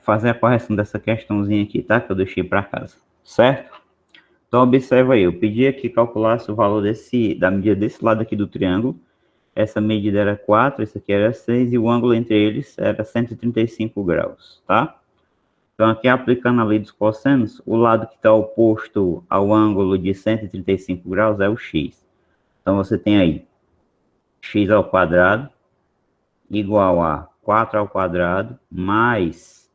fazer a correção dessa questãozinha aqui, tá? Que eu deixei para casa, certo? Então, observa aí, eu pedi aqui que calculasse o valor da medida desse lado aqui do triângulo. Essa medida era 4, esse aqui era 6, e o ângulo entre eles era 135 graus, tá? Então, aqui aplicando a lei dos cossenos, o lado que está oposto ao ângulo de 135 graus é o x. Então, você tem aí x ao quadrado igual a 4 ao quadrado mais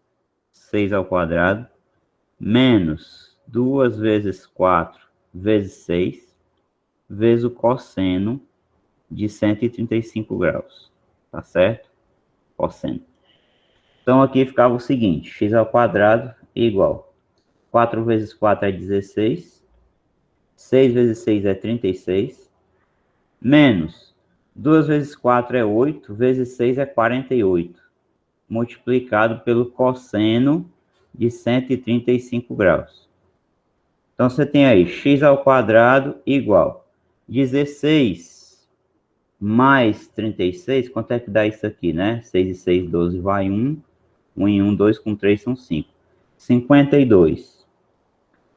6 ao quadrado menos 2 vezes 4 vezes 6 vezes o cosseno de 135 graus, tá certo? Cosseno. Então, aqui ficava o seguinte, x ao quadrado igual 4 vezes 4 é 16, 6 vezes 6 é 36, menos 2 vezes 4 é 8, vezes 6 é 48, multiplicado pelo cosseno de 135 graus. Então, você tem aí x ao quadrado igual 16 mais 36, quanto é que dá isso aqui, né? 6 e 6, 12, vai 1. 1 e 1, 2, com 3 são 5. 52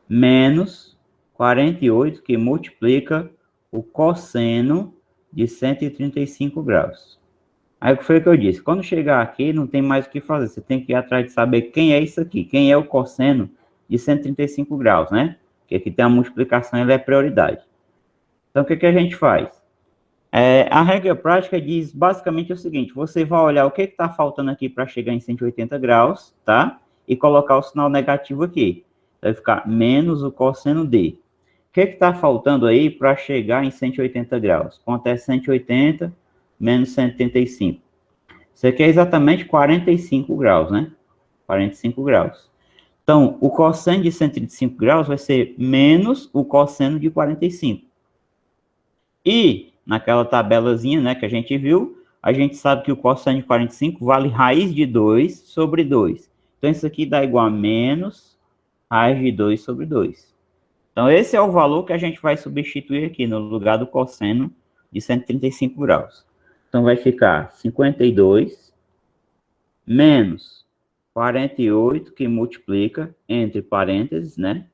menos 48, que multiplica o cosseno de 135 graus. Aí o que foi que eu disse? Quando chegar aqui, não tem mais o que fazer. Você tem que ir atrás de saber quem é isso aqui. Quem é o cosseno de 135 graus, né? Porque aqui tem a multiplicação, ela é prioridade. Então, o que a gente faz? A regra prática diz basicamente o seguinte: você vai olhar o que está faltando aqui para chegar em 180 graus, tá? E colocar o sinal negativo aqui. Vai ficar menos o cosseno de. O que está faltando aí para chegar em 180 graus? Quanto é 180 menos 185? Isso aqui é exatamente 45 graus, né? 45 graus. Então, o cosseno de 135 graus vai ser menos o cosseno de 45. E naquela tabelazinha, né, que a gente viu, a gente sabe que o cosseno de 45 vale raiz de 2 sobre 2. Então, isso aqui dá igual a menos raiz de 2 sobre 2. Então, esse é o valor que a gente vai substituir aqui no lugar do cosseno de 135 graus. Então, vai ficar 52 menos 48, que multiplica, entre parênteses, né,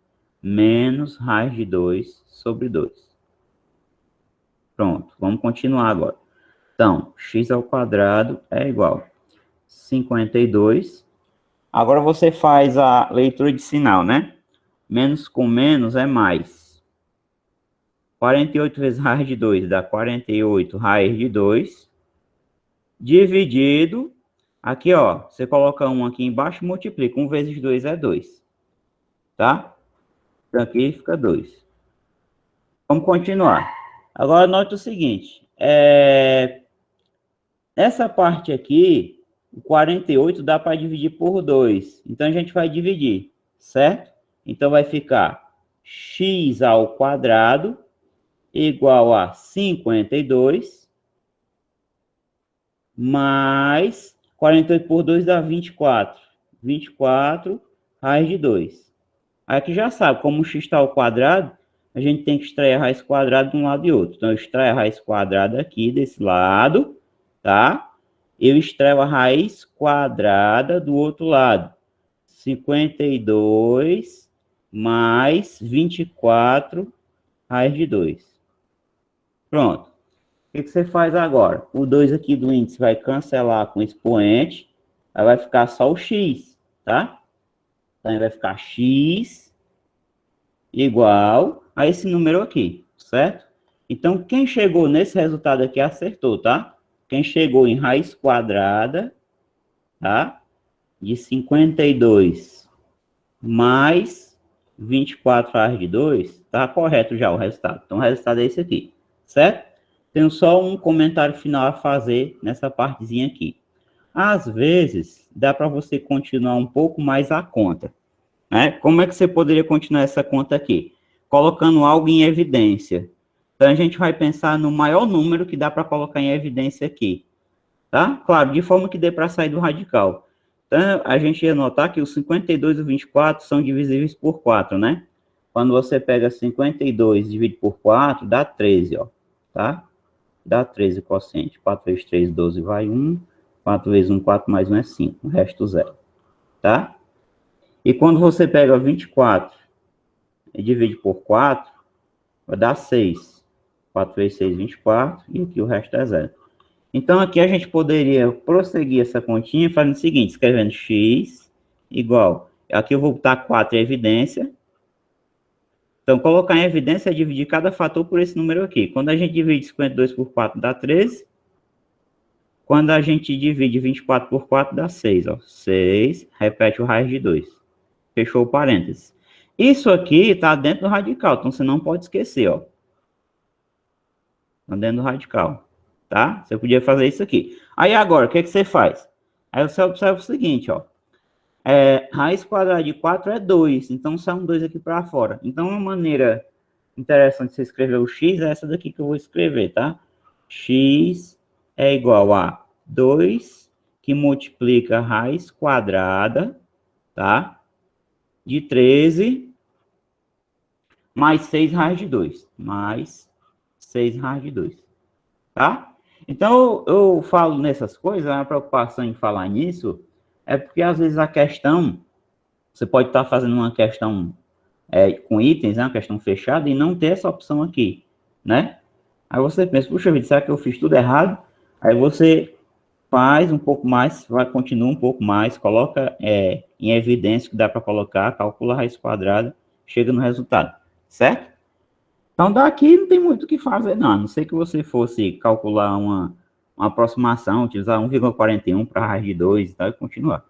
menos raiz de 2 sobre 2. Pronto, vamos continuar agora. Então, x ao quadrado é igual a 52. Agora você faz a leitura de sinal, né? Menos com menos é mais. 48 vezes raiz de 2 dá 48 raiz de 2. Dividido. Aqui, ó, você coloca 1 aqui embaixo e multiplica. 1 vezes 2 é 2. Tá? Então, aqui fica 2. Vamos continuar. Agora, note o seguinte. Essa parte aqui, o 48 dá para dividir por 2. Então, a gente vai dividir, certo? Então, vai ficar x ao quadrado igual a 52 mais 48 por 2 dá 24. 24 raiz de 2. Aqui já sabe, como o x está ao quadrado, a gente tem que extrair a raiz quadrada de um lado e outro. Então, eu extraio a raiz quadrada aqui desse lado, tá? Eu extraio a raiz quadrada do outro lado. 52 mais 24 raiz de 2. Pronto. O que você faz agora? O 2 aqui do índice vai cancelar com o expoente. Aí vai ficar só o x, tá? Então, vai ficar x igual a esse número aqui, certo? Então, quem chegou nesse resultado aqui acertou, tá? Quem chegou em raiz quadrada, tá? De 52 mais 24 raiz de 2, tá correto já o resultado. Então, o resultado é esse aqui, certo? Tenho só um comentário final a fazer nessa partezinha aqui. Às vezes, dá para você continuar um pouco mais a conta, né? Como é que você poderia continuar essa conta aqui? Colocando algo em evidência. Então, a gente vai pensar no maior número que dá para colocar em evidência aqui, tá? Claro, de forma que dê para sair do radical. Então, a gente ia notar que os 52 e o 24 são divisíveis por 4, né? Quando você pega 52 e divide por 4, dá 13, ó, tá? Dá 13 o quociente. 4 vezes 3, 12, vai 1. 4 vezes 1, 4 mais 1 é 5. O resto, 0. tá? E quando você pega 24 e divide por 4, vai dar 6. 4 vezes 6, 24, e aqui o resto é zero. Então, aqui a gente poderia prosseguir essa continha fazendo o seguinte, escrevendo x igual. Aqui eu vou botar 4 em evidência. Então, colocar em evidência é dividir cada fator por esse número aqui. Quando a gente divide 52 por 4, dá 13. Quando a gente divide 24 por 4, dá 6. Ó. 6, repete o raiz de 2. Fechou o parênteses. Isso aqui está dentro do radical, então você não pode esquecer, ó. Está dentro do radical, tá? Você podia fazer isso aqui. Aí agora, o que você faz? Aí você observa o seguinte, ó. Raiz quadrada de 4 é 2, então sai um 2 aqui para fora. Então, uma maneira interessante de você escrever o x é essa daqui que eu vou escrever, tá? X é igual a 2 que multiplica raiz quadrada, tá? De 13 mais 6 raiz de 2. Mais 6 raiz de 2, tá? Então, eu falo nessas coisas, a preocupação em falar nisso é porque, às vezes, a questão, você pode estar fazendo uma questão com itens, né, uma questão fechada, e não ter essa opção aqui, né? Aí você pensa, puxa vida, será que eu fiz tudo errado? Aí você faz um pouco mais, continua um pouco mais, coloca em evidência que dá para colocar, calcula a raiz quadrada, chega no resultado, certo? Então, daqui não tem muito o que fazer, não. A não ser que você fosse calcular uma aproximação, utilizar 1,41 para a raiz de 2 e tal, e continuar.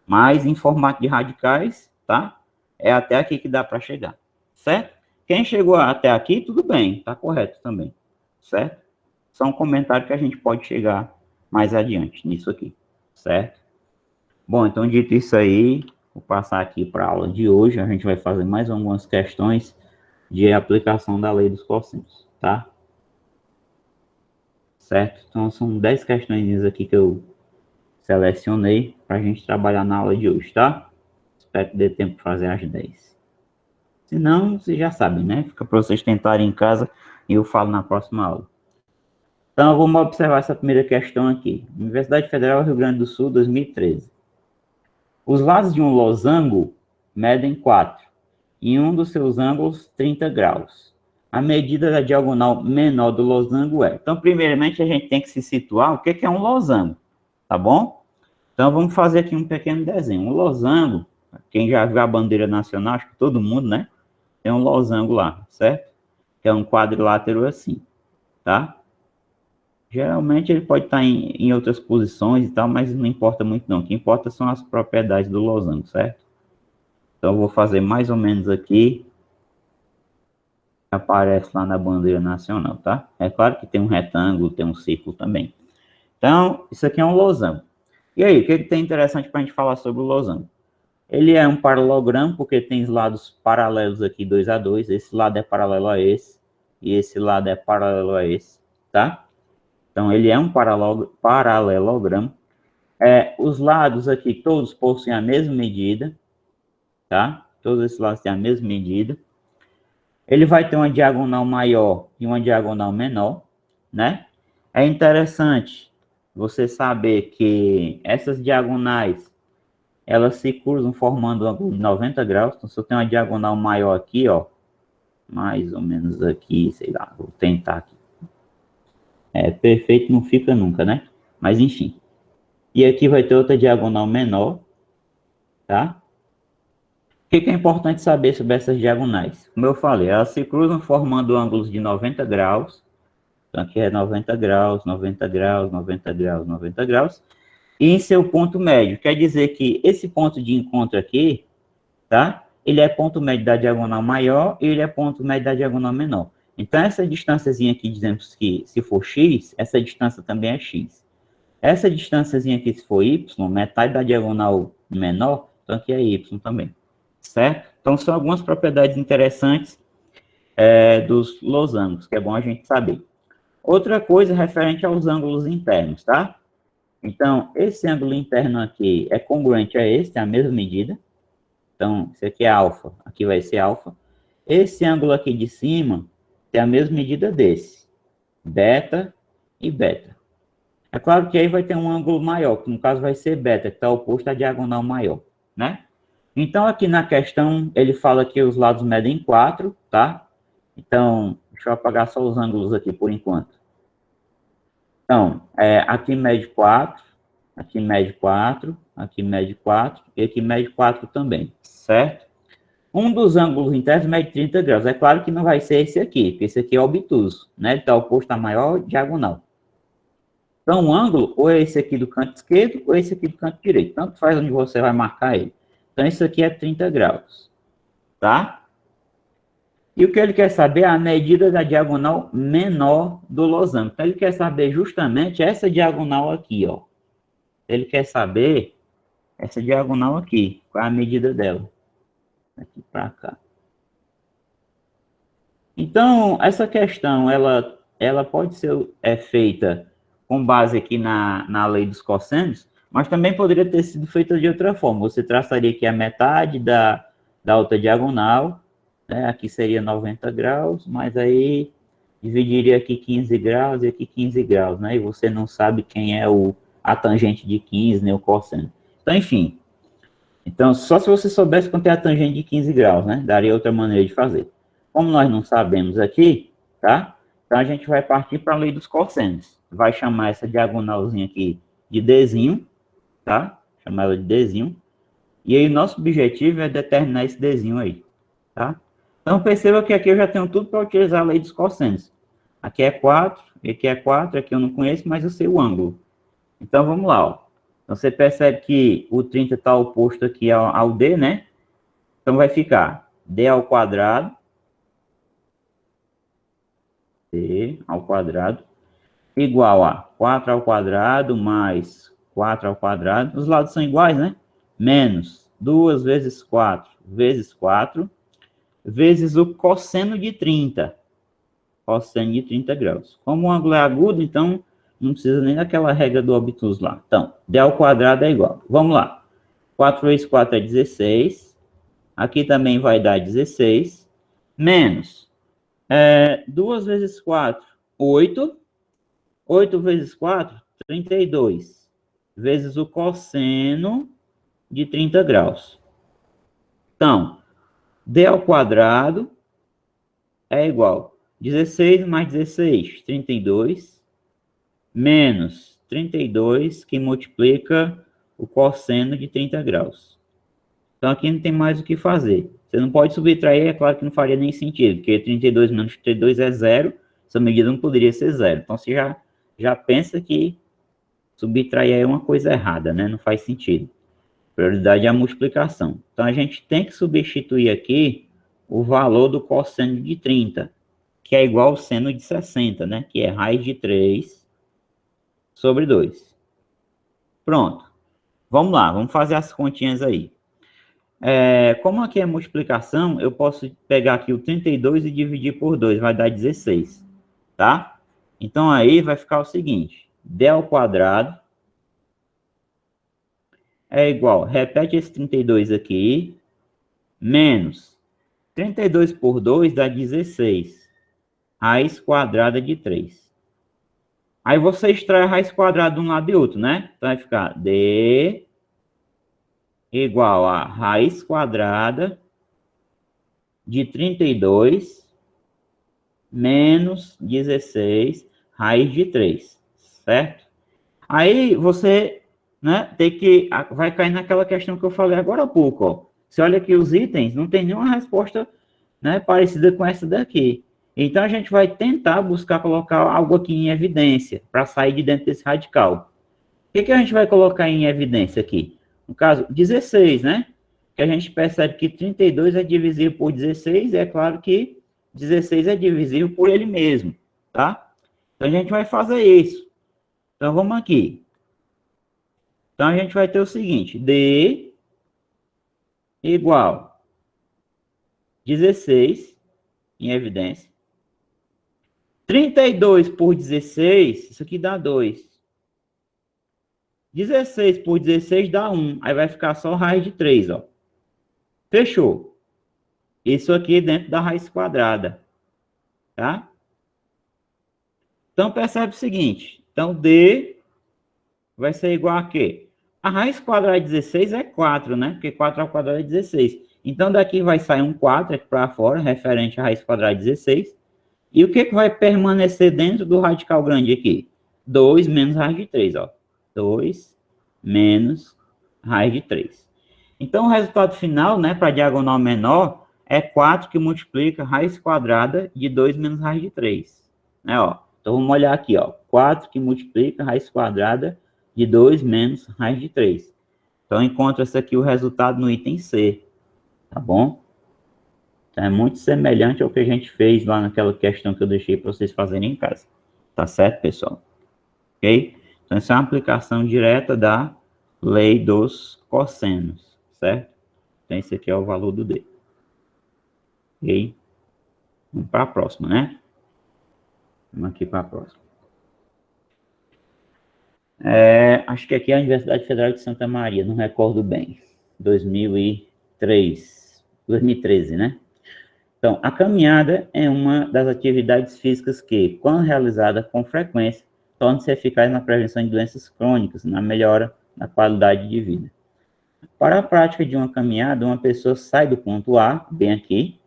Mas, em formato de radicais, tá? É até aqui que dá para chegar, certo? Quem chegou até aqui, tudo bem, tá correto também, certo? Só um comentário que a gente pode chegar mais adiante nisso aqui, certo? Bom, então, dito isso aí, vou passar aqui para a aula de hoje. A gente vai fazer mais algumas questões de aplicação da lei dos cossínuos, tá? Certo? Então, são 10 questões aqui que eu selecionei para a gente trabalhar na aula de hoje, tá? Espero que dê tempo para fazer as 10. Se não, vocês já sabem, né? Fica para vocês tentarem em casa e eu falo na próxima aula. Então, vamos observar essa primeira questão aqui. Universidade Federal Rio Grande do Sul, 2013. Os lados de um losango medem 4 e um dos seus ângulos 30 graus. A medida da diagonal menor do losango é. Então, primeiramente, a gente tem que se situar o que é um losango, tá bom? Então, vamos fazer aqui um pequeno desenho. Um losango, quem já viu a bandeira nacional, acho que todo mundo, né? Tem um losango lá, certo? Que é um quadrilátero assim, tá? Geralmente ele pode estar em outras posições e tal, mas não importa muito não. O que importa são as propriedades do losango, certo? Então, eu vou fazer mais ou menos aqui. Aparece lá na bandeira nacional, tá? É claro que tem um retângulo, tem um círculo também. Então, isso aqui é um losango. E aí, o que tem interessante para a gente falar sobre o losango? Ele é um paralelogramo, porque tem os lados paralelos aqui, 2 a 2. Esse lado é paralelo a esse, e esse lado é paralelo a esse, tá? Então, ele é um paralelogramo. Os lados aqui, todos possuem a mesma medida, tá? Todos esses lados têm a mesma medida. Ele vai ter uma diagonal maior e uma diagonal menor, né? É interessante você saber que essas diagonais, elas se cruzam formando um ângulo de 90 graus. Então, se eu tenho uma diagonal maior aqui, ó, mais ou menos aqui, sei lá, vou tentar aqui. Perfeito não fica nunca, né? Mas, enfim. E aqui vai ter outra diagonal menor, tá? O que é importante saber sobre essas diagonais? Como eu falei, elas se cruzam formando ângulos de 90 graus. Então, aqui é 90 graus, 90 graus, 90 graus, 90 graus. E em seu ponto médio. Quer dizer que esse ponto de encontro aqui, tá? Ele é ponto médio da diagonal maior e ele é ponto médio da diagonal menor. Então, essa distânciazinha aqui, dizemos que se for x, essa distância também é x. Essa distânciazinha aqui, se for y, metade da diagonal menor, então aqui é y também. Certo? Então, são algumas propriedades interessantes dos losangos, que é bom a gente saber. Outra coisa referente aos ângulos internos, tá? Então, esse ângulo interno aqui é congruente a esse, tem a mesma medida. Então, esse aqui é alfa, aqui vai ser alfa. Esse ângulo aqui de cima tem a mesma medida desse, beta e beta. É claro que aí vai ter um ângulo maior, que no caso vai ser beta, que está oposto à diagonal maior, né? Então, aqui na questão, ele fala que os lados medem 4, tá? Então, deixa eu apagar só os ângulos aqui por enquanto. Então, aqui mede 4, aqui mede 4, aqui mede 4 e aqui mede 4 também, certo? Um dos ângulos internos mede 30 graus. É claro que não vai ser esse aqui, porque esse aqui é obtuso, né? Ele está oposto à maior diagonal. Então, o ângulo, ou é esse aqui do canto esquerdo, ou esse aqui do canto direito. Tanto faz onde você vai marcar ele. Então, isso aqui é 30 graus, tá? E o que ele quer saber é a medida da diagonal menor do losango. Então, ele quer saber justamente essa diagonal aqui, ó. Ele quer saber essa diagonal aqui, qual é a medida dela. Aqui para cá. Então, essa questão, ela pode ser feita com base aqui na lei dos cossenos, mas também poderia ter sido feita de outra forma. Você traçaria aqui a metade da outra diagonal, né? Aqui seria 90 graus, mas aí dividiria aqui 15 graus e aqui 15 graus, né? E você não sabe quem é a tangente de 15, nem o cosseno. Então, enfim. Então, só se você soubesse quanto é a tangente de 15 graus, né? Daria outra maneira de fazer. Como nós não sabemos aqui, tá? Então, a gente vai partir para a lei dos cossenos. Vai chamar essa diagonalzinha aqui de Dzinho, tá? Chamar ela de Dzinho. E aí, nosso objetivo é determinar esse Dzinho aí, tá? Então, perceba que aqui eu já tenho tudo para utilizar a lei dos cossenos. Aqui é 4, aqui é 4, aqui eu não conheço, mas eu sei o ângulo. Então, vamos lá, ó. Então, você percebe que o 30 está oposto aqui ao D, né? Então, vai ficar D ao quadrado. D ao quadrado. Igual a 4 ao quadrado mais 4 ao quadrado. Os lados são iguais, né? Menos 2 vezes 4 vezes 4. Vezes o cosseno de 30. Cosseno de 30 graus. Como o ângulo é agudo, então não precisa nem daquela regra do obtuso lá. Então, D ao quadrado é igual. Vamos lá. 4 vezes 4 é 16. Aqui também vai dar 16. Menos 2 vezes 4, 8. 8 vezes 4, 32. Vezes o cosseno de 30 graus. Então, D ao quadrado é igual a 16 mais 16, 32. Menos 32, que multiplica o cosseno de 30 graus. Então, aqui não tem mais o que fazer. Você não pode subtrair, é claro que não faria nem sentido, porque 32 menos 32 é zero, essa medida não poderia ser zero. Então, você já pensa que subtrair é uma coisa errada, né? Não faz sentido. Prioridade é a multiplicação. Então, a gente tem que substituir aqui o valor do cosseno de 30, que é igual ao seno de 60, né? Que é raiz de 3 sobre 2. Pronto. Vamos lá, vamos fazer as continhas aí. Como aqui é multiplicação, eu posso pegar aqui o 32 e dividir por 2, vai dar 16, tá? Então, aí vai ficar o seguinte, D ao quadrado é igual, repete esse 32 aqui, menos 32 por 2 dá 16, raiz quadrada de 3. Aí você extrai a raiz quadrada de um lado e outro, né? Então, vai ficar D igual a raiz quadrada de 32 menos 16 raiz de 3, certo? Aí você, né, vai cair naquela questão que eu falei agora há pouco, ó. Você olha aqui os itens, não tem nenhuma resposta, né, parecida com essa daqui. Então, a gente vai tentar buscar colocar algo aqui em evidência, para sair de dentro desse radical. O que a gente vai colocar em evidência aqui? No caso, 16, né? Que a gente percebe que 32 é divisível por 16, e é claro que 16 é divisível por ele mesmo, tá? Então, a gente vai fazer isso. Então, vamos aqui. Então, a gente vai ter o seguinte, D igual 16, em evidência. 32 por 16, isso aqui dá 2. 16 por 16 dá 1. Aí vai ficar só raiz de 3, ó. Fechou. Isso aqui dentro da raiz quadrada, tá? Então, percebe o seguinte. Então, D vai ser igual a quê? A raiz quadrada de 16 é 4, né? Porque 4 ao quadrado é 16. Então, daqui vai sair um 4 aqui para fora, referente à raiz quadrada de 16. E o que vai permanecer dentro do radical grande aqui? 2 menos raiz de 3, ó. 2 menos raiz de 3. Então, o resultado final, né, para a diagonal menor, é 4 que multiplica raiz quadrada de 2 menos raiz de 3. Né, ó. Então, vamos olhar aqui, ó. 4 que multiplica raiz quadrada de 2 menos raiz de 3. Então, encontra-se aqui o resultado no item C. Tá bom? Então, é muito semelhante ao que a gente fez lá naquela questão que eu deixei para vocês fazerem em casa. Tá certo, pessoal? Ok? Então, essa é uma aplicação direta da lei dos cossenos, certo? Então, esse aqui é o valor do D. Ok? Vamos para a próxima, né? Vamos aqui para a próxima. Acho que aqui é a Universidade Federal de Santa Maria, não recordo bem. 2013, né? Então, a caminhada é uma das atividades físicas que, quando realizada com frequência, torna-se eficaz na prevenção de doenças crônicas, na melhora da qualidade de vida. Para a prática de uma caminhada, uma pessoa sai do ponto A, bem aqui,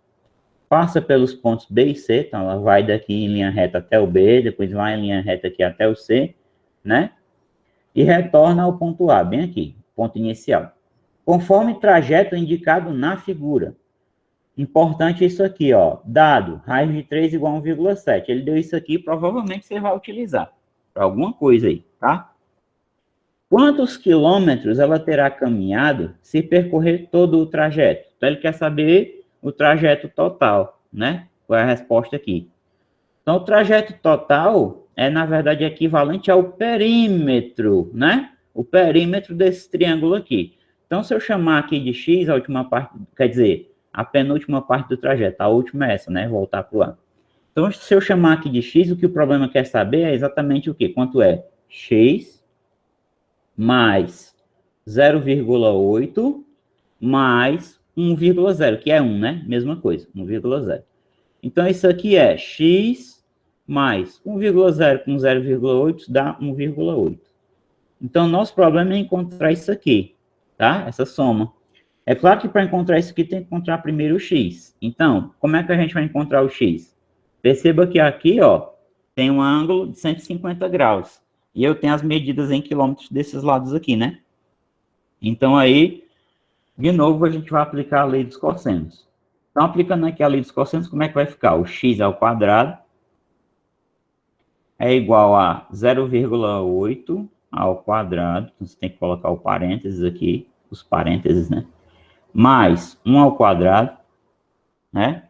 passa pelos pontos B e C, então ela vai daqui em linha reta até o B, depois vai em linha reta aqui até o C, né? E retorna ao ponto A, bem aqui, ponto inicial. Conforme trajeto indicado na figura. Importante isso aqui, ó. Dado, raiz de 3 igual a 1,7. Ele deu isso aqui, provavelmente você vai utilizar para alguma coisa aí, tá? Quantos quilômetros ela terá caminhado se percorrer todo o trajeto? Então, ele quer saber o trajeto total, né? Qual é a resposta aqui? Então, o trajeto total é, na verdade, equivalente ao perímetro, né? O perímetro desse triângulo aqui. Então, se eu chamar aqui de x, a última parte, quer dizer, a penúltima parte do trajeto, a última é essa, né? Voltar para o A. Então, se eu chamar aqui de x, o que o problema quer saber é exatamente o quê? Quanto é x mais 0,8 mais 1,0, que é 1, né? Mesma coisa, 1,0. Então, isso aqui é x mais 1,0 com 0,8 dá 1,8. Então, nosso problema é encontrar isso aqui, tá? Essa soma. É claro que para encontrar isso aqui, tem que encontrar primeiro o x. Então, como é que a gente vai encontrar o x? Perceba que aqui, ó, tem um ângulo de 150 graus. E eu tenho as medidas em quilômetros desses lados aqui, né? Então, aí, de novo, a gente vai aplicar a lei dos cossenos. Então, aplicando aqui a lei dos cossenos, como é que vai ficar? O x ao quadrado é igual a 0,8 ao quadrado. Então, você tem que colocar o parênteses aqui, os parênteses, né? Mais 1 ao quadrado, né?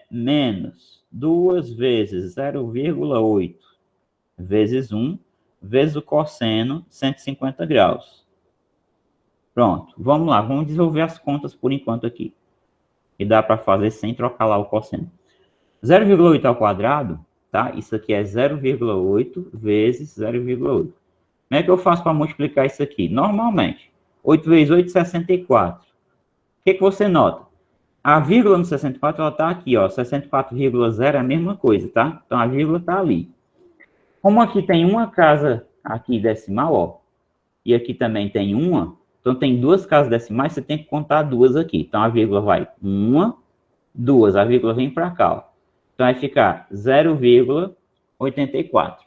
Menos 2 vezes 0,8 vezes 1, vezes o cosseno de 150 graus. Pronto, vamos lá, vamos resolver as contas por enquanto aqui. E dá para fazer sem trocar lá o cosseno. 0,8 ao quadrado, tá? Isso aqui é 0,8 vezes 0,8. Como é que eu faço para multiplicar isso aqui? Normalmente, 8 vezes 8, 64. O que você nota? A vírgula no 64, ela está aqui, ó. 64,0 é a mesma coisa, tá? Então, a vírgula está ali. Como aqui tem uma casa aqui decimal, ó, e aqui também tem uma, então tem duas casas decimais, você tem que contar duas aqui. Então, a vírgula vai uma, duas, a vírgula vem para cá, ó. Então, vai ficar 0,84.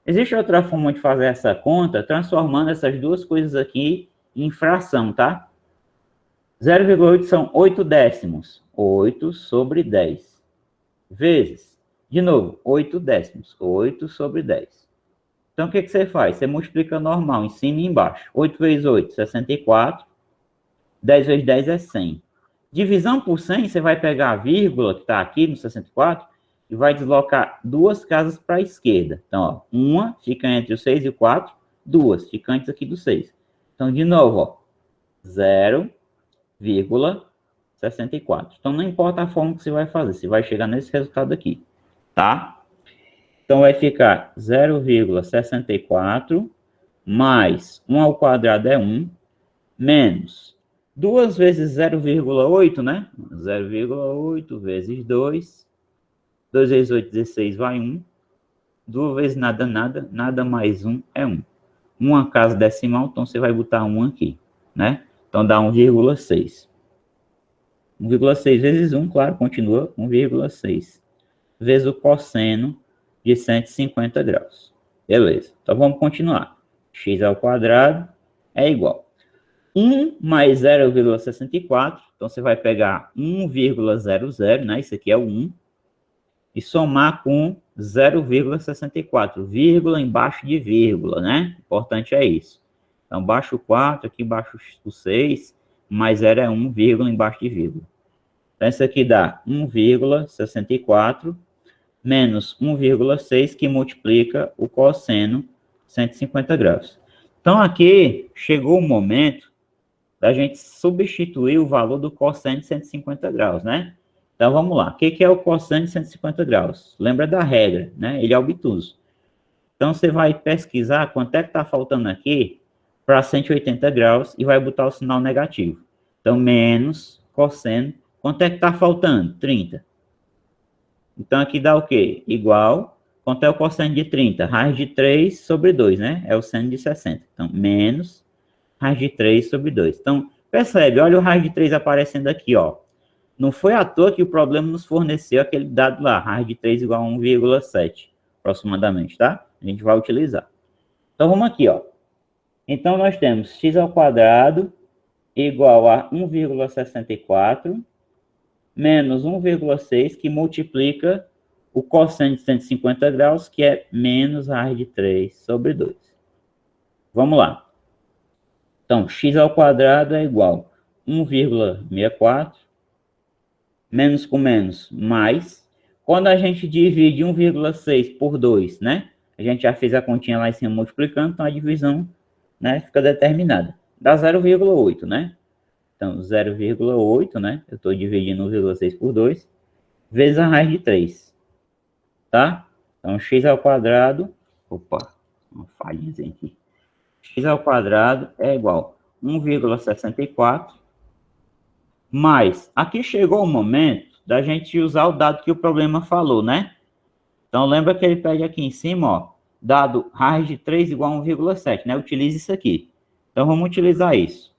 Existe outra forma de fazer essa conta, transformando essas duas coisas aqui em fração, tá? 0,8 são 8 décimos. 8 sobre 10. Vezes, de novo, 8 décimos. 8 sobre 10. Então, o que você faz? Você multiplica normal, em cima e embaixo. 8 vezes 8, 64. 10 vezes 10 é 100. Divisão por 100, você vai pegar a vírgula que está aqui no 64 e vai deslocar duas casas para a esquerda. Então, ó, uma fica entre o 6 e o 4, duas fica antes aqui do 6. Então, de novo, ó, 0,64. Então, não importa a forma que você vai fazer, você vai chegar nesse resultado aqui, tá? Então, vai ficar 0,64 mais 1 ao quadrado é 1, menos 2 vezes 0,8, né? 0,8 vezes 2. 2 vezes 8, 16, vai 1. 2 vezes nada, nada. Nada mais 1 é 1. uma casa decimal, então você vai botar 1 aqui, né? Então dá 1,6. 1,6 vezes 1, claro, continua 1,6. Vezes o cosseno de 150 graus. Beleza, então vamos continuar. X ao quadrado é igual. 1 mais 0,64, então você vai pegar 1,00, né? Isso aqui é o 1, e somar com 0,64, vírgula embaixo de vírgula, né? Importante é isso. Então, baixo o 4, aqui embaixo o 6, mais 0 é 1, vírgula embaixo de vírgula. Então, isso aqui dá 1,64 menos 1,6, que multiplica o cosseno 150 graus. Então, aqui chegou o momento da gente substituir o valor do cosseno de 150 graus, né? Então, vamos lá. O que é o cosseno de 150 graus? Lembra da regra, né? Ele é obtuso. Então, você vai pesquisar quanto é que está faltando aqui para 180 graus e vai botar o sinal negativo. Então, menos cosseno. Quanto é que está faltando? 30. Então, aqui dá o quê? Igual. Quanto é o cosseno de 30? Raiz de 3 sobre 2, né? É o seno de 60. Então, menos raiz de 3 sobre 2. Então, percebe? Olha o raiz de 3 aparecendo aqui, ó. Não foi à toa que o problema nos forneceu aquele dado lá, raiz de 3 igual a 1,7, aproximadamente, tá? A gente vai utilizar. Então, vamos aqui, ó. Então, nós temos x ao quadrado igual a 1,64 menos 1,6, que multiplica o cosseno de 150 graus, que é menos raiz de 3 sobre 2. Vamos lá. Então, x ao quadrado é igual a 1,64 menos com menos, mais. Quando a gente divide 1,6 por 2, né? A gente já fez a continha lá em cima multiplicando, então a divisão, né, fica determinada. Dá 0,8, né? Então, 0,8, né? Eu estou dividindo 1,6 por 2, vezes a raiz de 3, tá? Então, x ao quadrado, opa, uma falhinha aqui. X ao quadrado é igual a 1,64 mais, aqui chegou o momento da gente usar o dado que o problema falou, né? Então, lembra que ele pede aqui em cima, ó, dado raiz de 3 igual a 1,7, né? Utilize isso aqui. Então, vamos utilizar isso.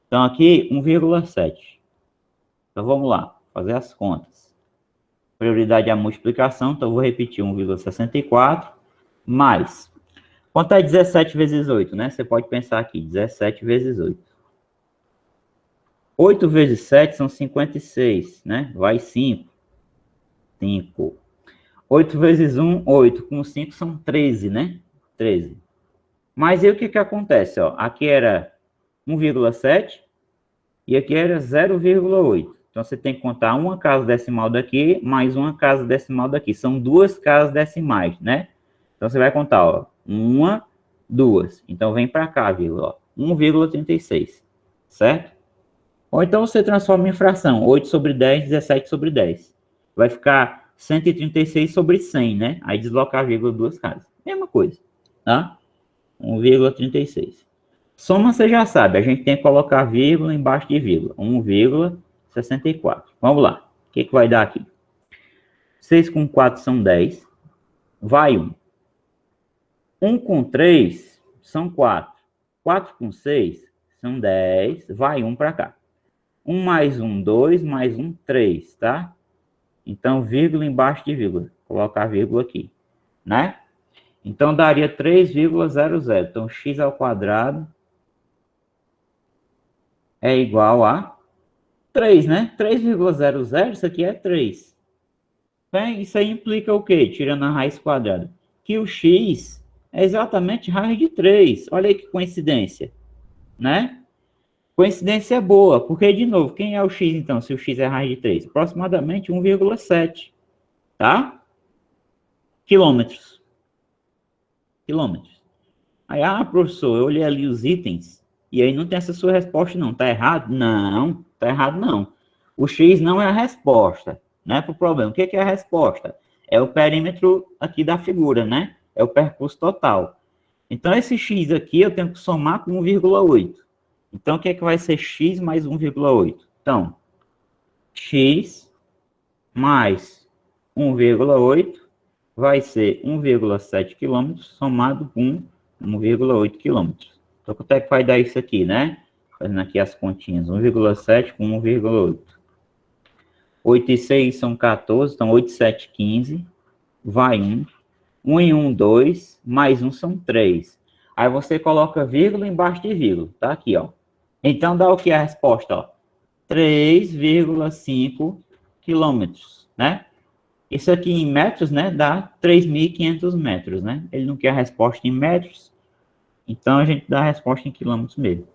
Então, aqui, 1,7. Então, vamos lá, fazer as contas. Prioridade é a multiplicação, então, eu vou repetir 1,64 mais. Quanto é 17 vezes 8, né? Você pode pensar aqui, 17 vezes 8. 8 vezes 7 são 56, né? Vai 5. 5. 8 vezes 1, 8. Com 5 são 13, né? 13. Mas aí o que acontece? Ó? Aqui era 1,7 e aqui era 0,8. Então, você tem que contar uma casa decimal daqui mais uma casa decimal daqui. São duas casas decimais, né? Então, você vai contar, ó. 1, 2. Então, vem para cá, vírgula, 1,36. Certo? Ou então você transforma em fração, 8 sobre 10, 17 sobre 10. Vai ficar 136 sobre 100, né? Aí deslocar a vírgula duas casas. Mesma coisa, tá? 1,36. Soma você já sabe, a gente tem que colocar vírgula embaixo de vírgula. 1,64. Vamos lá. O que vai dar aqui? 6 com 4 são 10. Vai 1. 1 com 3 são 4. 4 com 6 são 10. Vai 1 para cá. 1 mais 1, 2, mais 1, 3, tá? Então, vírgula embaixo de vírgula. Colocar a vírgula aqui, né? Então, daria 3,00. Então, x ao quadrado é igual a 3, né? 3,00, isso aqui é 3. Bem, isso aí implica o quê? Tirando a raiz quadrada. Que o x é exatamente raiz de 3. Olha aí que coincidência, né? Coincidência boa, porque, de novo, quem é o x, então, se o x é raiz de 3? Aproximadamente 1,7, tá? Quilômetros. Quilômetros. Aí, professor, eu olhei ali os itens, e aí não tem essa sua resposta, não. Tá errado? Não, tá errado, não. O x não é a resposta, né, para o problema. O que é a resposta? É o perímetro aqui da figura, né? É o percurso total. Então, esse x aqui eu tenho que somar com 1,8. Então, o que vai ser x mais 1,8? Então, x mais 1,8 vai ser 1,7 km somado com 1,8 quilômetros. Então, quanto é que vai dar isso aqui, né? Fazendo aqui as continhas, 1,7 com 1,8. 8 e 6 são 14, então 8, 7, 15. Vai 1. 1 e 1, 2. Mais 1 são 3. Aí você coloca vírgula embaixo de vírgula. Tá aqui, ó. Então, dá o que a resposta, ó? 3,5 quilômetros, né? Isso aqui em metros, né? Dá 3.500 metros, né? Ele não quer a resposta em metros. Então, a gente dá a resposta em quilômetros mesmo.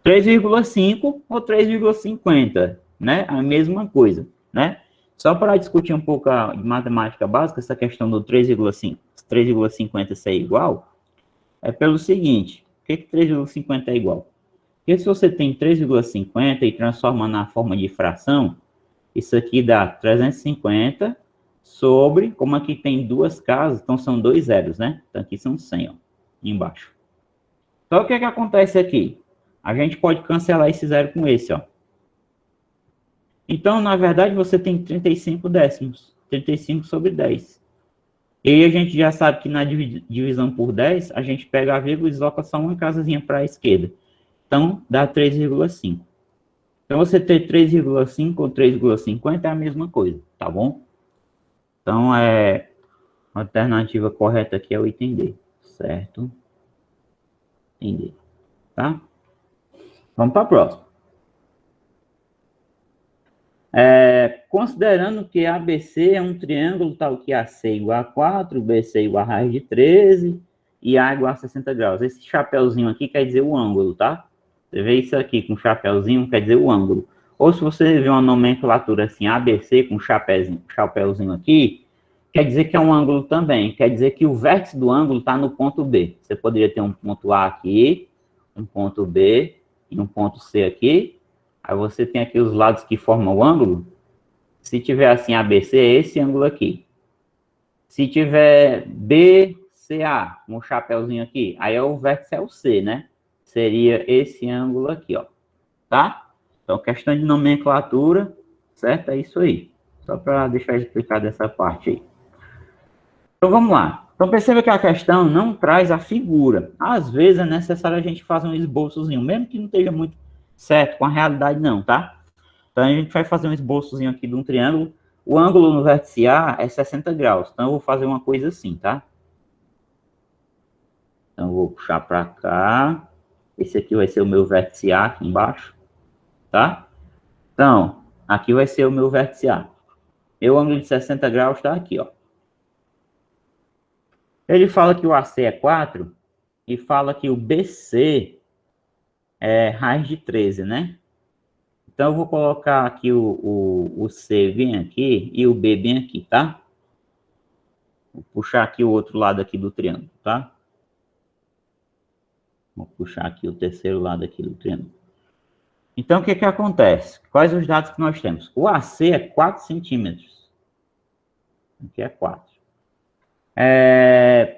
3,5 ou 3,50, né? A mesma coisa, né? Só para discutir um pouco a matemática básica, essa questão do 3,5, 3,50 ser igual, é pelo seguinte, o que 3,50 é igual? Porque se você tem 3,50 e transforma na forma de fração, isso aqui dá 350 sobre, como aqui tem duas casas, então são dois zeros, né? Então aqui são 100, ó, embaixo. Então o que acontece aqui? A gente pode cancelar esse zero com esse, ó. Então, na verdade, você tem 35 décimos. 35 sobre 10. E aí a gente já sabe que na divisão por 10, a gente pega a vírgula e desloca só uma casazinha para a esquerda. Então, dá 3,5. Então, você ter 3,5 ou 3,50 é a mesma coisa, tá bom? Então, a alternativa correta aqui é o item D, certo? Item D, tá? Vamos para a próxima. Considerando que ABC é um triângulo tal que AC é igual a 4, BC é igual a raiz de 13 e A igual a 60 graus. Esse chapéuzinho aqui quer dizer o ângulo, tá? Você vê isso aqui com chapéuzinho, quer dizer o ângulo. Ou se você vê uma nomenclatura assim, ABC com chapéuzinho aqui, quer dizer que é um ângulo também. Quer dizer que o vértice do ângulo está no ponto B. Você poderia ter um ponto A aqui, um ponto B e um ponto C aqui. Aí você tem aqui os lados que formam o ângulo. Se tiver assim ABC, é esse ângulo aqui. Se tiver BCA, um chapéuzinho aqui, aí o vértice é o C, né? Seria esse ângulo aqui, ó. Tá? Então, questão de nomenclatura, certo? É isso aí. Só para deixar explicado essa parte aí. Então, vamos lá. Então, perceba que a questão não traz a figura. Às vezes é necessário a gente fazer um esboçozinho, mesmo que não esteja muito certo com a realidade não, tá? Então, a gente vai fazer um esboçozinho aqui de um triângulo. O ângulo no vértice A é 60 graus. Então, eu vou fazer uma coisa assim, tá? Então, eu vou puxar para cá. Esse aqui vai ser o meu vértice A aqui embaixo, tá? Então, aqui vai ser o meu vértice A. Meu ângulo de 60 graus está aqui, ó. Ele fala que o AC é 4 e fala que o BC é raiz de 13, né? Então, eu vou colocar aqui o C bem aqui e o B bem aqui, tá? Vou puxar aqui o outro lado aqui do triângulo, tá? Vou puxar aqui o terceiro lado aqui do triângulo. Então, o que acontece? Quais os dados que nós temos? O AC é 4 centímetros. Aqui é 4.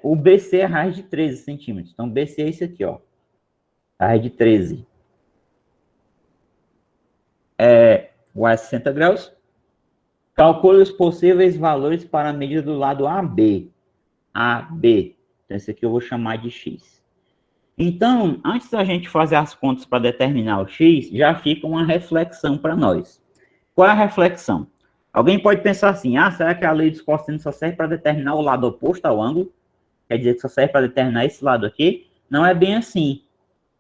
O BC é raiz de 13 centímetros. Então, BC é esse aqui, ó. Raiz de 13. O A é 60 graus. Calcule os possíveis valores para a medida do lado AB. AB. Então, esse aqui eu vou chamar de X. Então, antes da gente fazer as contas para determinar o X, já fica uma reflexão para nós. Qual é a reflexão? Alguém pode pensar assim, será que a lei dos cossenos só serve para determinar o lado oposto ao ângulo? Quer dizer que só serve para determinar esse lado aqui? Não é bem assim.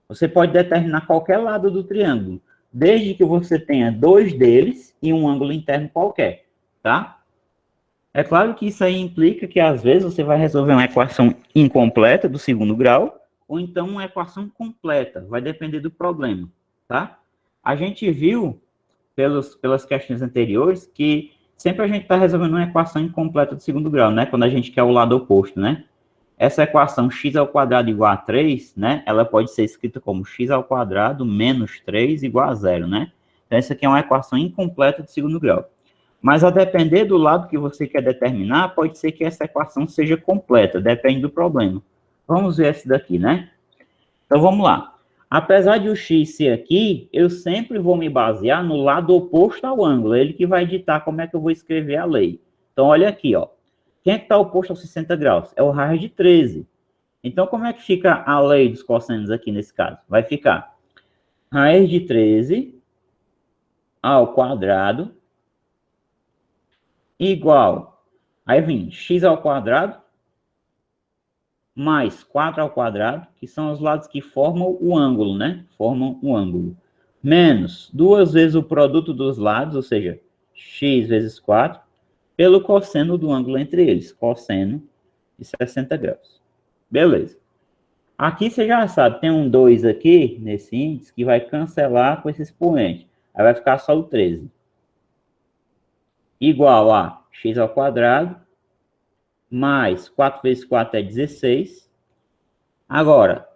Você pode determinar qualquer lado do triângulo, desde que você tenha dois deles e um ângulo interno qualquer, tá? É claro que isso aí implica que, às vezes, você vai resolver uma equação incompleta do segundo grau, ou então uma equação completa, vai depender do problema, tá? A gente viu, pelas questões anteriores, que sempre a gente está resolvendo uma equação incompleta do segundo grau, né? Quando a gente quer o lado oposto, né? Essa equação x ao quadrado igual a 3, né? Ela pode ser escrita como x ao quadrado menos 3 igual a 0, né? Então, essa aqui é uma equação incompleta do segundo grau. Mas, a depender do lado que você quer determinar, pode ser que essa equação seja completa, depende do problema. Vamos ver esse daqui, né? Então, vamos lá. Apesar de o x ser aqui, eu sempre vou me basear no lado oposto ao ângulo. É ele que vai ditar como é que eu vou escrever a lei. Então, olha aqui, ó. Quem é que está oposto aos 60 graus? É o raiz de 13. Então, como é que fica a lei dos cossenos aqui nesse caso? Vai ficar raiz de 13 ao quadrado igual, aí vem x ao quadrado mais 4 ao quadrado, que são os lados que formam o ângulo, né? Formam o ângulo. Menos 2 vezes o produto dos lados, ou seja, x vezes 4, pelo cosseno do ângulo entre eles, cosseno de 60 graus. Beleza. Aqui você já sabe, tem um 2 aqui, nesse índice, que vai cancelar com esse expoente. Aí vai ficar só o 13. Igual a x ao quadrado, mais 4 vezes 4 é 16. Agora,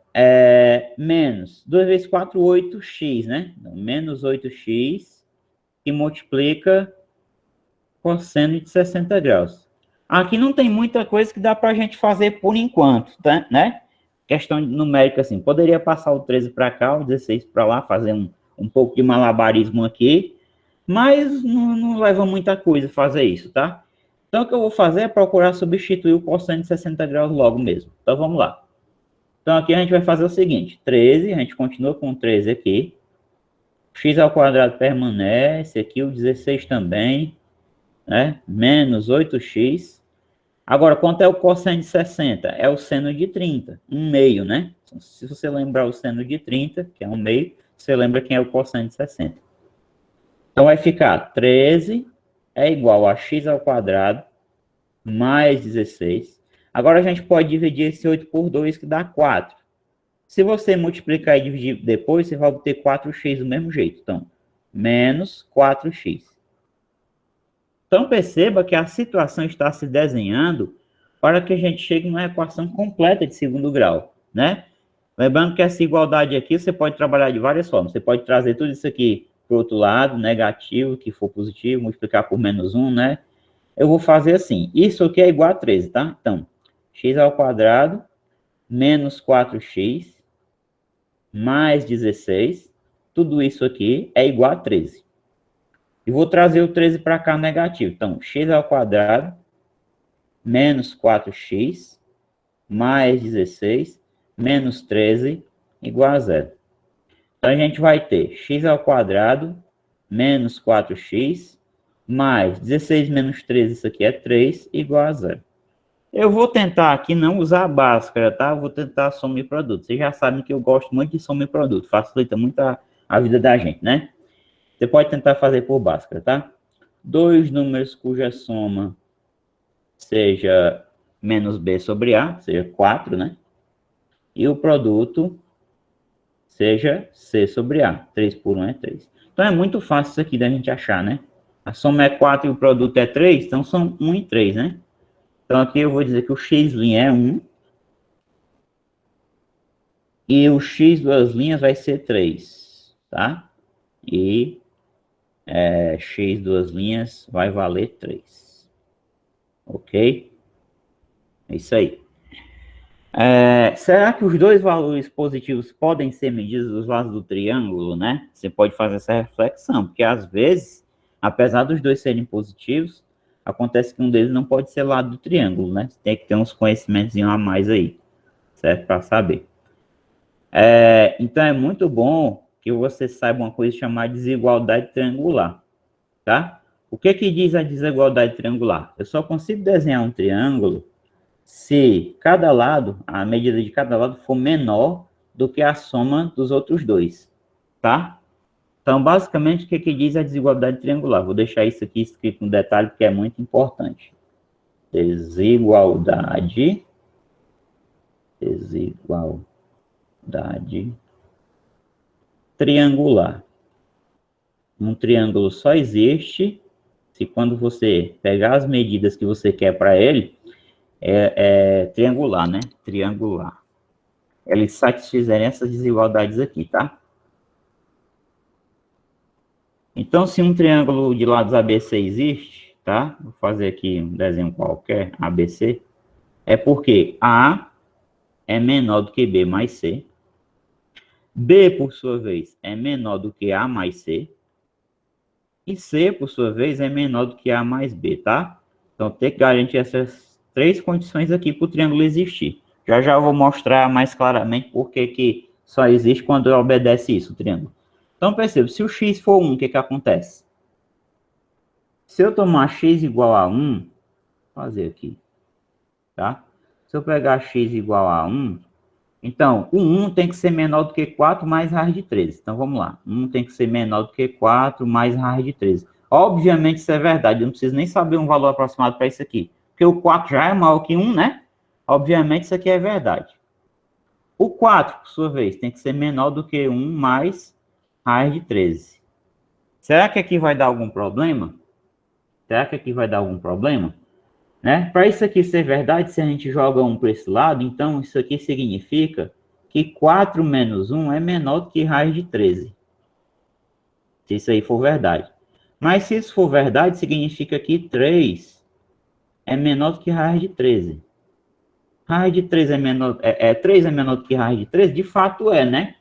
menos 2 vezes 4, 8x, né? Então, menos 8x, que multiplica cosseno de 60 graus. Aqui não tem muita coisa que dá para a gente fazer por enquanto, tá? Né? Questão numérica, assim, poderia passar o 13 para cá, o 16 para lá, fazer um pouco de malabarismo aqui, mas não leva muita coisa fazer isso, tá? Então, o que eu vou fazer é procurar substituir o cosseno de 60 graus logo mesmo. Então, vamos lá. Então, aqui a gente vai fazer o seguinte, 13, a gente continua com 13 aqui, x ao quadrado permanece, aqui o 16 também, né? Menos 8x. Agora, quanto é o cosseno de 60? É o seno de 30, 1 meio, né? Então, se você lembrar o seno de 30, que é 1 meio, você lembra quem é o cosseno de 60. Então, vai ficar 13 é igual a x ao quadrado mais 16. Agora, a gente pode dividir esse 8 por 2, que dá 4. Se você multiplicar e dividir depois, você vai obter 4x do mesmo jeito. Então, menos 4x. Então, perceba que a situação está se desenhando para que a gente chegue numa equação completa de segundo grau, né? Lembrando que essa igualdade aqui, você pode trabalhar de várias formas. Você pode trazer tudo isso aqui para o outro lado, negativo, que for positivo, multiplicar por menos 1, né? Eu vou fazer assim. Isso aqui é igual a 13, tá? Então, x ao quadrado menos 4x mais 16. Tudo isso aqui é igual a 13. E vou trazer o 13 para cá negativo. Então, x ao quadrado menos 4x mais 16 menos 13 igual a 0. Então, a gente vai ter x ao quadrado menos 4x mais 16 menos 13, isso aqui é 3, igual a 0. Eu vou tentar aqui não usar a Bhaskara, tá? Eu vou tentar soma e produto. Vocês já sabem que eu gosto muito de soma e produto. Facilita muito a vida da gente, né? Você pode tentar fazer por Bhaskara, tá? Dois números cuja soma seja menos b sobre a, seja 4, né? E o produto seja c sobre a. 3 por 1 é 3. Então é muito fácil isso aqui da gente achar, né? A soma é 4 e o produto é 3, então são 1 e 3, né? Então aqui eu vou dizer que o x' é 1. E o x duas linhas vai ser 3, tá? E x duas linhas vai valer 3. Ok? É isso aí. Será que os dois valores positivos podem ser medidos dos lados do triângulo, né? Você pode fazer essa reflexão, porque às vezes, apesar dos dois serem positivos, acontece que um deles não pode ser lado do triângulo, né? Você tem que ter uns conhecimentos a mais aí, certo? Para saber. Então é muito bom que você saiba uma coisa chamada desigualdade triangular, tá? O que diz a desigualdade triangular? Eu só consigo desenhar um triângulo se cada lado, a medida de cada lado for menor do que a soma dos outros dois, tá? Então, basicamente, o que diz a desigualdade triangular? Vou deixar isso aqui escrito no detalhe, porque é muito importante. Desigualdade triangular. Um triângulo só existe se quando você pegar as medidas que você quer para ele, triangular, né? Triangular. Eles satisfizerem essas desigualdades aqui, tá? Então, se um triângulo de lados ABC existe, tá? Vou fazer aqui um desenho qualquer, ABC, é porque A é menor do que B mais C. B, por sua vez, é menor do que A mais C. E C, por sua vez, é menor do que A mais B, tá? Então, tem que garantir essas três condições aqui para o triângulo existir. Já já eu vou mostrar mais claramente por que só existe quando obedece isso, o triângulo. Então, perceba, se o x for 1, o que acontece? Se eu tomar x igual a 1, vou fazer aqui, tá? Se eu pegar x igual a 1, então, o 1 tem que ser menor do que 4 mais raiz de 13. Então, vamos lá. 1 tem que ser menor do que 4 mais raiz de 13. Obviamente, isso é verdade. Eu não preciso nem saber um valor aproximado para isso aqui. Porque o 4 já é maior que 1, né? Obviamente, isso aqui é verdade. O 4, por sua vez, tem que ser menor do que 1 mais raiz de 13. Será que aqui vai dar algum problema? Será que aqui vai dar algum problema? Né? Para isso aqui ser verdade, se a gente joga 1 para esse lado, então isso aqui significa que 4 menos 1 é menor do que raiz de 13. Se isso aí for verdade. Mas se isso for verdade, significa que 3 é menor do que raiz de 13. Raiz de 3 é menor, 3 é menor do que raiz de 13? De fato é, né?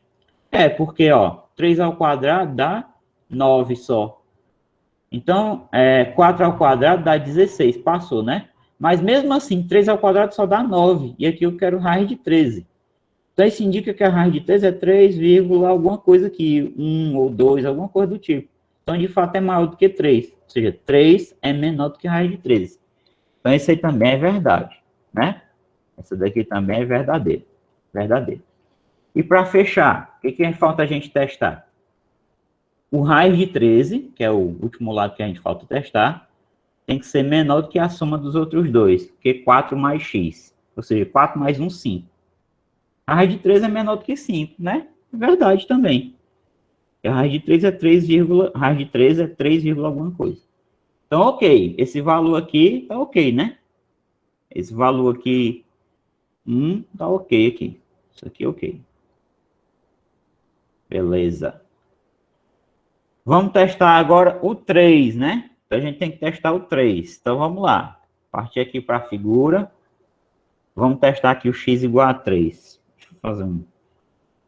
É, porque, ó, 3 ao quadrado dá 9 só. Então, 4 ao quadrado dá 16, passou, né? Mas mesmo assim, 3 ao quadrado só dá 9. E aqui eu quero raiz de 13. Então, isso indica que a raiz de 13 é 3, alguma coisa aqui, 1 ou 2, alguma coisa do tipo. Então, de fato, é maior do que 3. Ou seja, 3 é menor do que raiz de 13. Então, isso aí também é verdade, né? Essa daqui também é verdadeira. Verdadeira. E para fechar, o que falta a gente testar? O raiz de 13, que é o último lado que a gente falta testar, tem que ser menor do que a soma dos outros dois, que 4 mais x. Ou seja, 4 mais 1, 5. A raiz de 13 é menor do que 5, né? É verdade também. A raiz de 3 é 3, raiz de 13 é 3, alguma coisa. Então, ok. Esse valor aqui tá ok, né? Esse valor aqui, 1, tá ok aqui. Isso aqui é ok. Beleza. Vamos testar agora o 3, né? Então, a gente tem que testar o 3. Então, vamos lá. Partir aqui para a figura. Vamos testar aqui o x igual a 3. Deixa eu fazer um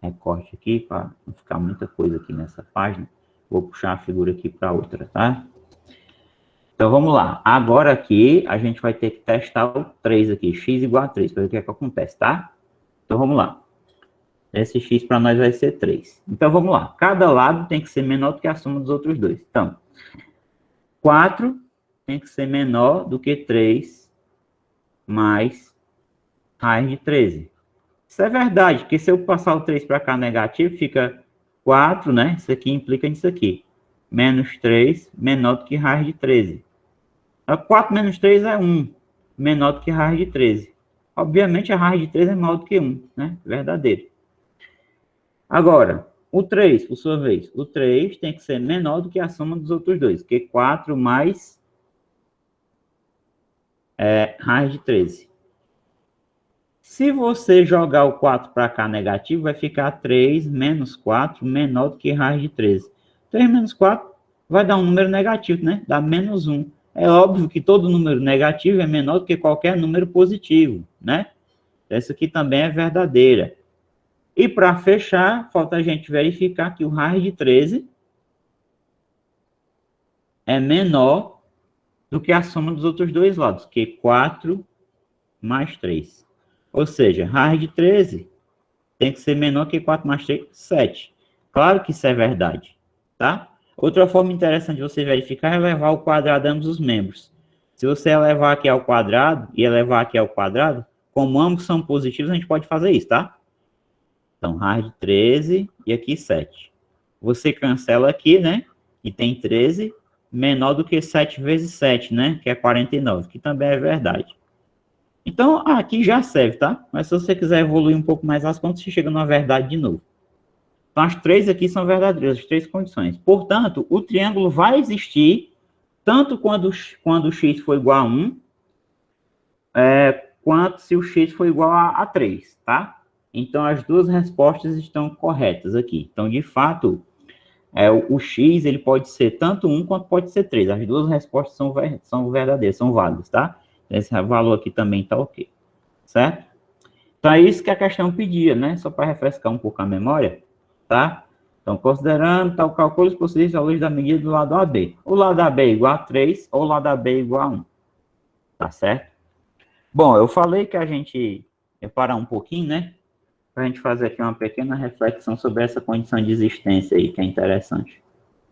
recorte aqui para não ficar muita coisa aqui nessa página. Vou puxar a figura aqui para outra, tá? Então, vamos lá. Agora aqui, a gente vai ter que testar o 3 aqui. X igual a 3, para ver o que acontece, tá? Então, vamos lá. Esse x para nós vai ser 3. Então, vamos lá. Cada lado tem que ser menor do que a soma dos outros dois. Então, 4 tem que ser menor do que 3 mais raiz de 13. Isso é verdade, porque se eu passar o 3 para cá negativo, fica 4, né? Isso aqui implica nisso aqui. Menos 3, menor do que raiz de 13. 4 menos 3 é 1, menor do que raiz de 13. Obviamente, a raiz de 13 é maior do que 1, né? Verdadeiro. Agora, o 3, por sua vez. O 3 tem que ser menor do que a soma dos outros dois, que 4 mais raiz de 13. Se você jogar o 4 para cá negativo, vai ficar 3 menos 4 menor do que raiz de 13. 3 menos 4 vai dar um número negativo, né? Dá menos 1. É óbvio que todo número negativo é menor do que qualquer número positivo, né? Essa aqui também é verdadeira. E para fechar, falta a gente verificar que o raiz de 13 é menor do que a soma dos outros dois lados, que 4 mais 3. Ou seja, raiz de 13 tem que ser menor que 4 mais 3, 7. Claro que isso é verdade, tá? Outra forma interessante de você verificar é elevar ao quadrado ambos os membros. Se você elevar aqui ao quadrado e elevar aqui ao quadrado, como ambos são positivos, a gente pode fazer isso, tá? Então, raiz de 13 e aqui 7. Você cancela aqui, né? E tem 13 menor do que 7 vezes 7, né? Que é 49, que também é verdade. Então, aqui já serve, tá? Mas se você quiser evoluir um pouco mais as contas, você chega numa verdade de novo. Então, as três aqui são verdadeiras, as três condições. Portanto, o triângulo vai existir tanto quando o x for igual a 1, quanto se o x for igual a 3, tá? Então, as duas respostas estão corretas aqui. Então, de fato, o x ele pode ser tanto 1 quanto pode ser 3. As duas respostas são verdadeiras, são válidas, tá? Esse valor aqui também está ok, certo? Então, é isso que a questão pedia, né? Só para refrescar um pouco a memória, tá? Então, considerando tal cálculo possíveis à luz da medida do lado AB. O lado AB é igual a 3 ou o lado AB é igual a 1, tá certo? Bom, eu falei que a gente parar um pouquinho, né? Para a gente fazer aqui uma pequena reflexão sobre essa condição de existência aí, que é interessante,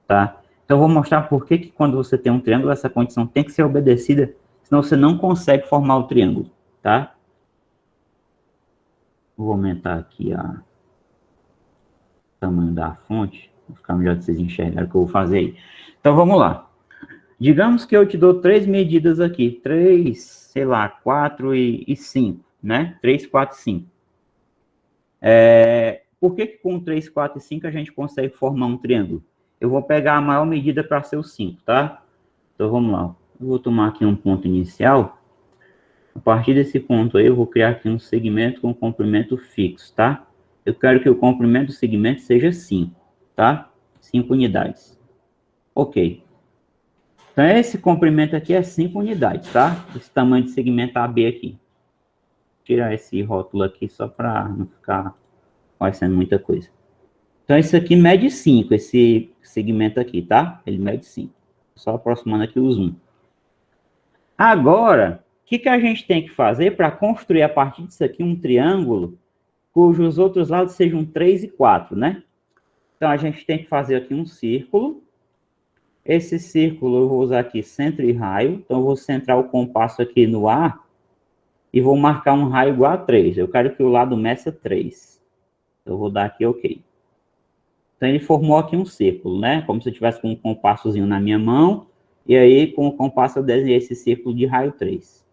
tá? Então, eu vou mostrar por que quando você tem um triângulo, essa condição tem que ser obedecida, senão você não consegue formar o triângulo, tá? Vou aumentar aqui o tamanho da fonte, para ficar melhor de vocês enxergarem o que eu vou fazer aí. Então, vamos lá. Digamos que eu te dou 3 medidas aqui, 3, sei lá, 4 e 5, né? 3, 4 e 5. Por que com 3, 4 e 5 a gente consegue formar um triângulo? Eu vou pegar a maior medida para ser o 5, tá? Então, vamos lá. Eu vou tomar aqui um ponto inicial. A partir desse ponto aí, eu vou criar aqui um segmento com comprimento fixo, tá? Eu quero que o comprimento do segmento seja 5, tá? 5 unidades. Ok. Então, esse comprimento aqui é 5 unidades, tá? Esse tamanho de segmento AB aqui. Vou tirar esse rótulo aqui só para não ficar parecendo muita coisa. Então, isso aqui mede 5, esse segmento aqui, tá? Ele mede 5. Só aproximando aqui o zoom. Agora, o que a gente tem que fazer para construir a partir disso aqui um triângulo cujos outros lados sejam 3 e 4, né? Então, a gente tem que fazer aqui um círculo. Esse círculo eu vou usar aqui centro e raio. Então, eu vou centrar o compasso aqui no A e vou marcar um raio igual a 3. Eu quero que o lado meça 3. Eu vou dar aqui OK. Então, ele formou aqui um círculo, né? Como se eu tivesse com um compassozinho na minha mão. E aí, com o compasso, eu desenhei esse círculo de raio 3.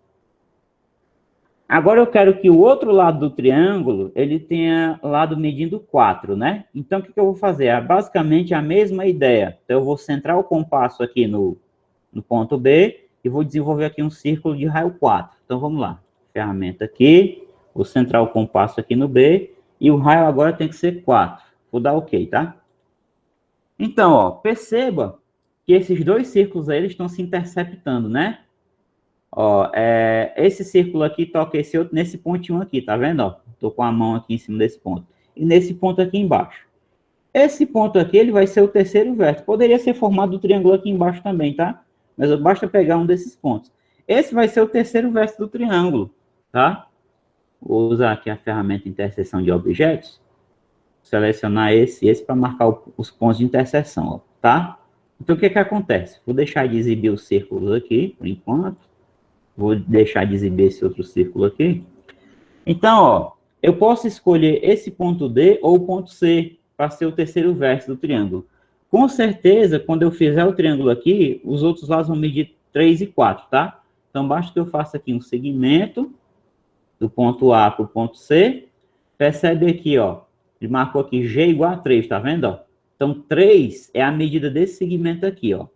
Agora, eu quero que o outro lado do triângulo, ele tenha lado medindo 4, né? Então, o que eu vou fazer? É basicamente a mesma ideia. Então, eu vou centrar o compasso aqui no ponto B e vou desenvolver aqui um círculo de raio 4. Então, vamos lá. Ferramenta aqui, vou centrar o compasso aqui no B e o raio agora tem que ser 4. Vou dar OK, tá? Então, ó, perceba que esses dois círculos aí eles estão se interceptando, né? Ó, esse círculo aqui toca esse outro nesse pontinho aqui, tá vendo? Ó, tô com a mão aqui em cima desse ponto. E nesse ponto aqui embaixo. Esse ponto aqui, ele vai ser o terceiro vértice. Poderia ser formado do triângulo aqui embaixo também, tá? Mas basta pegar um desses pontos. Esse vai ser o terceiro vértice do triângulo, tá? Vou usar aqui a ferramenta interseção de objetos. Selecionar esse e esse para marcar os pontos de interseção, ó, tá? Então, o que acontece? Vou deixar de exibir os círculos aqui, por enquanto. Vou deixar de exibir esse outro círculo aqui. Então, ó, eu posso escolher esse ponto D ou o ponto C para ser o terceiro vértice do triângulo. Com certeza, quando eu fizer o triângulo aqui, os outros lados vão medir 3 e 4, tá? Então, basta que eu faça aqui um segmento do ponto A para o ponto C. Percebe aqui, ó, ele marcou aqui G igual a 3, tá vendo? Ó? Então, 3 é a medida desse segmento aqui, ó.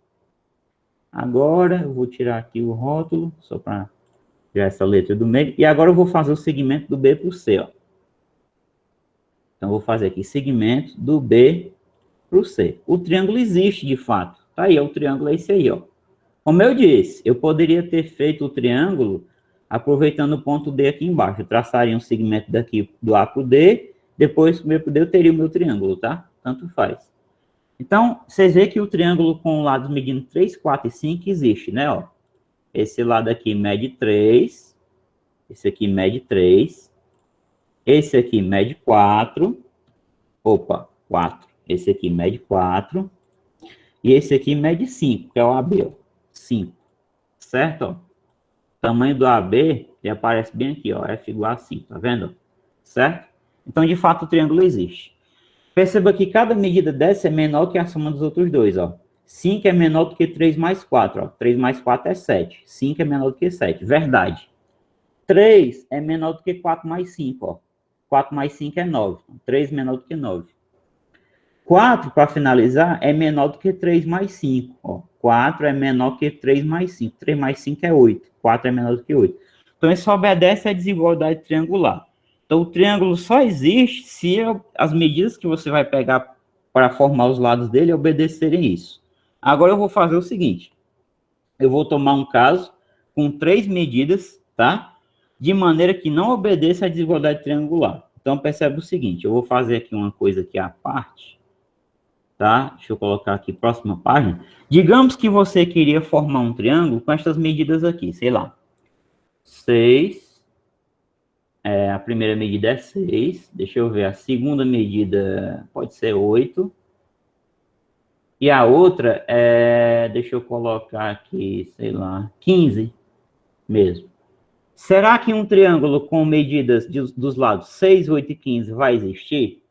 Agora, eu vou tirar aqui o rótulo, só para tirar essa letra do meio. E agora eu vou fazer o segmento do B para o C, ó. Então, eu vou fazer aqui segmento do B para o C. O triângulo existe, de fato. Tá aí, o triângulo é esse aí, ó. Como eu disse, eu poderia ter feito o triângulo aproveitando o ponto D aqui embaixo. Eu traçaria um segmento daqui do A para o D, depois do B para o D eu teria o meu triângulo, tá? Tanto faz. Então, vocês veem que o triângulo com lados medindo 3, 4 e 5 existe, né? Ó, esse lado aqui mede 3, esse aqui mede 3, esse aqui mede 4, opa, 4, esse aqui mede 4, e esse aqui mede 5, que é o AB, ó, 5, certo? Ó, o tamanho do AB, ele aparece bem aqui, ó, F igual a 5, tá vendo? Certo? Então, de fato, o triângulo existe. Perceba que cada medida dessa é menor que a soma dos outros dois, ó. 5 é menor do que 3 mais 4, ó. 3 mais 4 é 7. 5 é menor do que 7. Verdade. 3 é menor do que 4 mais 5, ó. 4 mais 5 é 9. 3 é menor do que 9. 4, para finalizar, é menor do que 3 mais 5, ó. 4 é menor que 3 mais 5. 3 mais 5 é 8. 4 é menor do que 8. Então, isso obedece à desigualdade triangular. Então, o triângulo só existe se as medidas que você vai pegar para formar os lados dele obedecerem isso. Agora, eu vou fazer o seguinte. Eu vou tomar um caso com 3 medidas, tá? De maneira que não obedeça à desigualdade triangular. Então, percebe o seguinte. Eu vou fazer aqui uma coisa aqui à parte, tá? Deixa eu colocar aqui, próxima página. Digamos que você queria formar um triângulo com estas medidas aqui, sei lá. 6... A primeira medida é 6. Deixa eu ver, a segunda medida pode ser 8. E a outra deixa eu colocar aqui, sei lá, 15 mesmo. Será que um triângulo com medidas dos lados 6, 8 e 15 vai existir?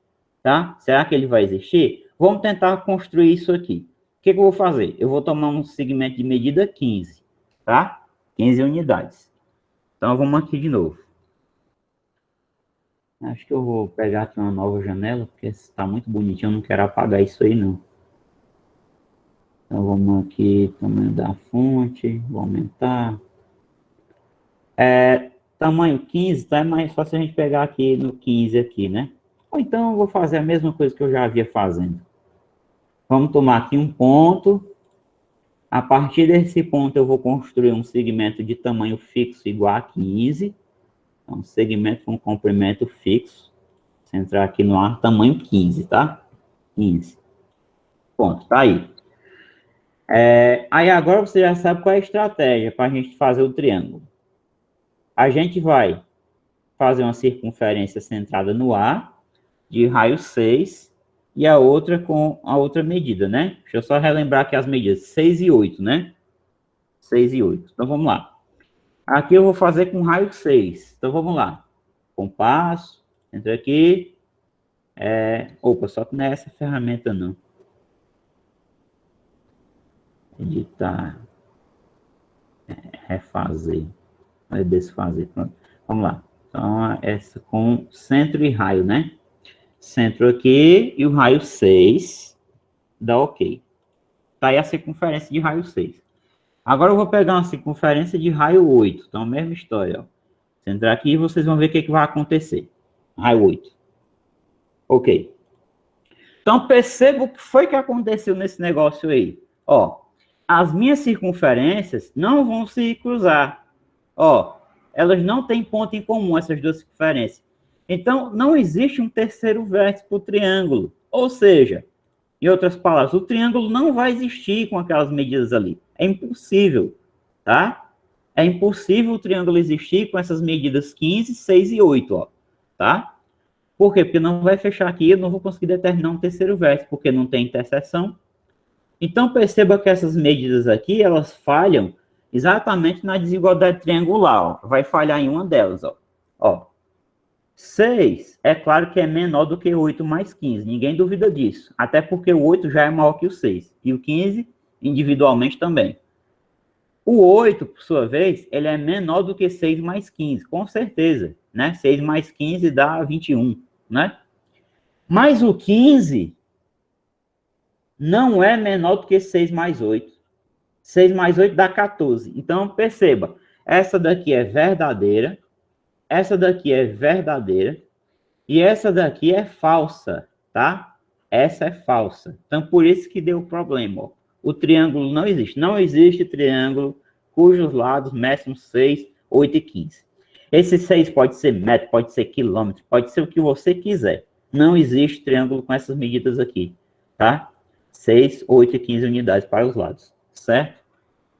Tá? Será que ele vai existir? Vamos tentar construir isso aqui. O que eu vou fazer? Eu vou tomar um segmento de medida 15, tá? 15 unidades. Então, vamos aqui de novo. Acho que eu vou pegar aqui uma nova janela, porque está muito bonitinho, eu não quero apagar isso aí, não. Então, vamos aqui, tamanho da fonte, vou aumentar. Tamanho 15, tá? É mais fácil a gente pegar aqui no 15 aqui, né? Ou então, eu vou fazer a mesma coisa que eu já havia fazendo. Vamos tomar aqui um ponto. A partir desse ponto, eu vou construir um segmento de tamanho fixo igual a 15. Então, segmento com comprimento fixo. Se entrar aqui no ar, tamanho 15, tá? 15. Ponto, tá aí. Aí agora você já sabe qual é a estratégia para a gente fazer o triângulo. A gente vai fazer uma circunferência centrada no A, de raio 6, e a outra com a outra medida, né? Deixa eu só relembrar aqui as medidas, 6 e 8, né? 6 e 8. Então, vamos lá. Aqui eu vou fazer com raio 6. Então, vamos lá. Compasso, entra aqui. Opa, só que não é essa ferramenta, não. Editar. Refazer. Vai desfazer. Pronto. Vamos lá. Então, essa com centro e raio, né? Centro aqui e o raio 6. Dá ok. Tá aí a circunferência de raio 6. Agora eu vou pegar uma circunferência de raio 8. Então, a mesma história. Ó. Se entrar aqui, vocês vão ver o que vai acontecer. Raio 8. Ok. Então, perceba o que foi que aconteceu nesse negócio aí. Ó, as minhas circunferências não vão se cruzar. Ó, elas não têm ponto em comum, essas duas circunferências. Então, não existe um terceiro vértice para o triângulo. Ou seja, em outras palavras, o triângulo não vai existir com aquelas medidas ali. É impossível, tá? É impossível o triângulo existir com essas medidas 15, 6 e 8, ó, tá? Por quê? Porque não vai fechar aqui, eu não vou conseguir determinar um terceiro vértice, porque não tem interseção. Então, perceba que essas medidas aqui, elas falham exatamente na desigualdade triangular, ó. Vai falhar em uma delas, ó. 6, é claro que é menor do que 8 mais 15, ninguém duvida disso. Até porque o 8 já é maior que o 6, e o 15, individualmente, também. O 8, por sua vez, ele é menor do que 6 mais 15, com certeza, né? 6 mais 15 dá 21, né? Mas o 15 não é menor do que 6 mais 8. 6 mais 8 dá 14. Então, perceba, essa daqui é verdadeira, essa daqui é verdadeira, e essa daqui é falsa, tá? Essa é falsa. Então, por isso que deu problema, ó. O triângulo não existe. Não existe triângulo cujos lados meçam 6, 8 e 15. Esse 6 pode ser metro, pode ser quilômetro, pode ser o que você quiser. Não existe triângulo com essas medidas aqui, tá? 6, 8 e 15 unidades para os lados, certo?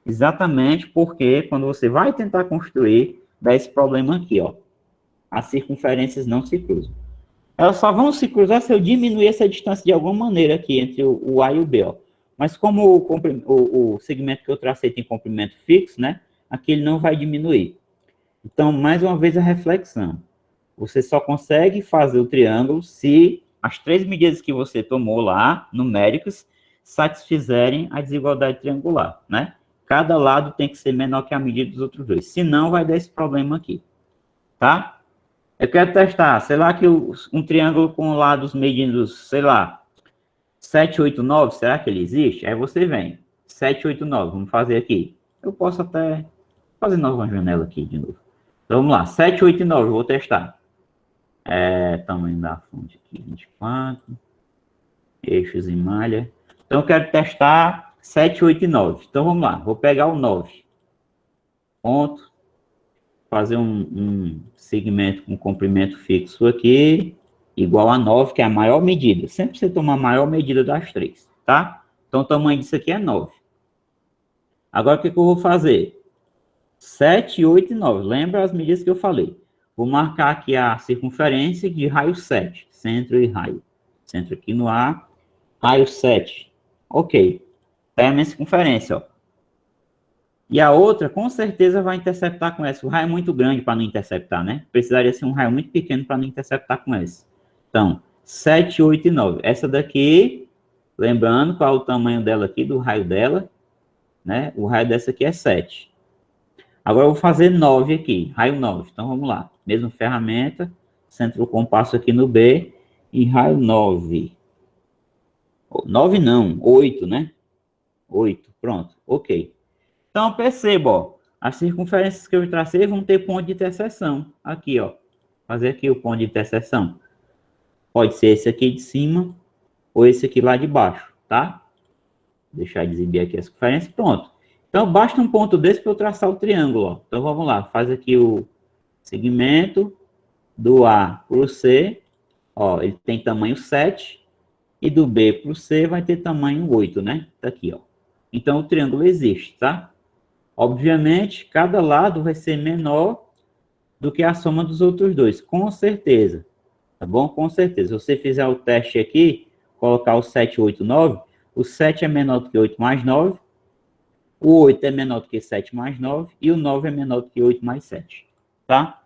Exatamente porque quando você vai tentar construir, dá esse problema aqui, ó. As circunferências não se cruzam. Elas só vão se cruzar se eu diminuir essa distância de alguma maneira aqui entre o A e o B, ó. Mas como o segmento que eu tracei tem comprimento fixo, né? Aqui ele não vai diminuir. Então, mais uma vez a reflexão. Você só consegue fazer o triângulo se as 3 medidas que você tomou lá, numéricas, satisfizerem a desigualdade triangular, né? Cada lado tem que ser menor que a medida dos outros dois. Senão, vai dar esse problema aqui, tá? Eu quero testar, sei lá, que um triângulo com lados medidos, sei lá, 7, 8, 9, será que ele existe? Aí você vem, 7, 8, 9, vamos fazer aqui. Eu posso até fazer nova janela aqui de novo. Então, vamos lá, 7, 8 e 9, vou testar. Tamanho da fonte aqui, 24. Eixos e malha. Então, eu quero testar 7, 8 e 9. Então, vamos lá, vou pegar o 9. Ponto. Fazer um segmento com comprimento fixo aqui, igual a 9, que é a maior medida. Sempre você toma a maior medida das 3, tá? Então, o tamanho disso aqui é 9. Agora, o que eu vou fazer? 7, 8 e 9. Lembra as medidas que eu falei? Vou marcar aqui a circunferência de raio 7, centro e raio. Centro aqui no A, raio 7. Ok. Tá a minha circunferência, ó. E a outra, com certeza, vai interceptar com essa. O raio é muito grande para não interceptar, né? Precisaria ser um raio muito pequeno para não interceptar com essa. Então, 7, 8 e 9. Essa daqui, lembrando qual é o tamanho dela aqui, do raio dela, né? O raio dessa aqui é 7. Agora eu vou fazer 9 aqui, raio 9. Então, vamos lá. Mesma ferramenta, centro o compasso aqui no B e raio 9. 9 não, 8, né? 8, pronto, ok. Então, perceba, ó, as circunferências que eu tracei vão ter ponto de interseção. Aqui, ó. Fazer aqui o ponto de interseção. Pode ser esse aqui de cima ou esse aqui lá de baixo, tá? Deixar de exibir aqui as circunferências, pronto. Então, basta um ponto desse para eu traçar o triângulo, ó. Então, vamos lá. Faz aqui o segmento do A para o C. Ó, ele tem tamanho 7. E do B para o C vai ter tamanho 8, né? Tá aqui, ó. Então, o triângulo existe, tá? Obviamente, cada lado vai ser menor do que a soma dos outros dois, com certeza. Tá bom? Com certeza. Se você fizer o teste aqui, colocar o 7, 8, 9, o 7 é menor do que 8 mais 9, o 8 é menor do que 7 mais 9, e o 9 é menor do que 8 mais 7. Tá?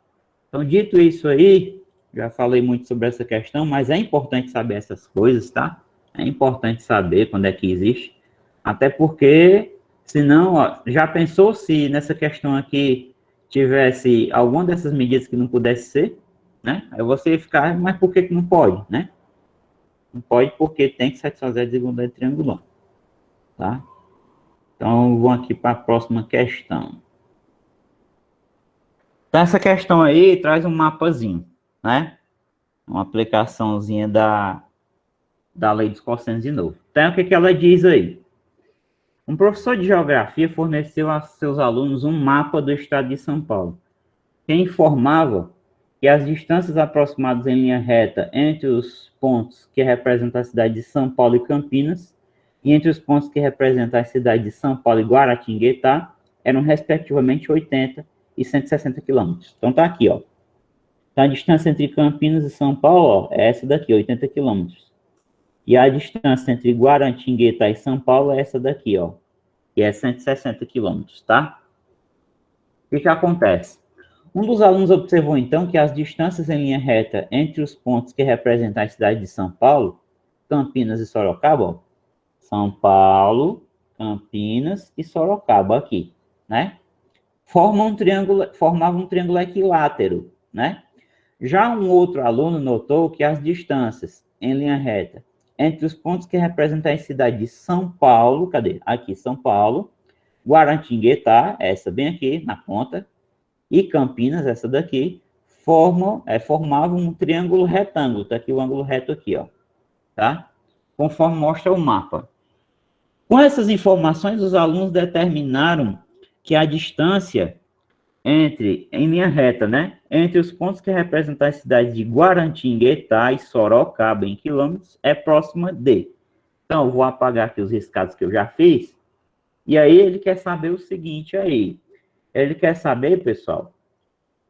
Então, dito isso aí, já falei muito sobre essa questão, mas é importante saber essas coisas, tá? É importante saber quando é que existe. Até porque, senão, ó, já pensou se nessa questão aqui tivesse alguma dessas medidas que não pudesse ser, né? Aí você ia ficar, mas por que não pode, né? Não pode porque tem que satisfazer a desigualdade triangular, tá? Então, vamos aqui para a próxima questão. Então, essa questão aí traz um mapazinho, né? Uma aplicaçãozinha da lei dos cossenos de novo. Então, o que que ela diz aí? Um professor de geografia forneceu a seus alunos um mapa do estado de São Paulo, que informava que as distâncias aproximadas em linha reta entre os pontos que representam a cidade de São Paulo e Campinas e entre os pontos que representam a cidade de São Paulo e Guaratinguetá eram respectivamente 80 e 160 quilômetros. Então tá aqui, ó. Então, a distância entre Campinas e São Paulo, ó, é essa daqui, 80 quilômetros. E a distância entre Guaratinguetá e São Paulo é essa daqui, ó, que é 160 quilômetros, tá? O que acontece? Um dos alunos observou, então, que as distâncias em linha reta entre os pontos que representam a cidade de São Paulo, Campinas e Sorocaba, ó, São Paulo, Campinas e Sorocaba aqui, né? Formavam um triângulo equilátero, né? Já um outro aluno notou que as distâncias em linha reta entre os pontos que representam a cidade de São Paulo, cadê? Aqui, São Paulo, Guaratinguetá, essa bem aqui na ponta, e Campinas, essa daqui, formavam um triângulo retângulo. Tá aqui o ângulo reto aqui, ó, tá? Conforme mostra o mapa. Com essas informações, os alunos determinaram que a distância em linha reta, né? Entre os pontos que representam as cidades de Guaratinguetá e Sorocaba em quilômetros, é próxima de. Então, eu vou apagar aqui os riscados que eu já fiz. E aí, ele quer saber o seguinte aí. Ele quer saber, pessoal,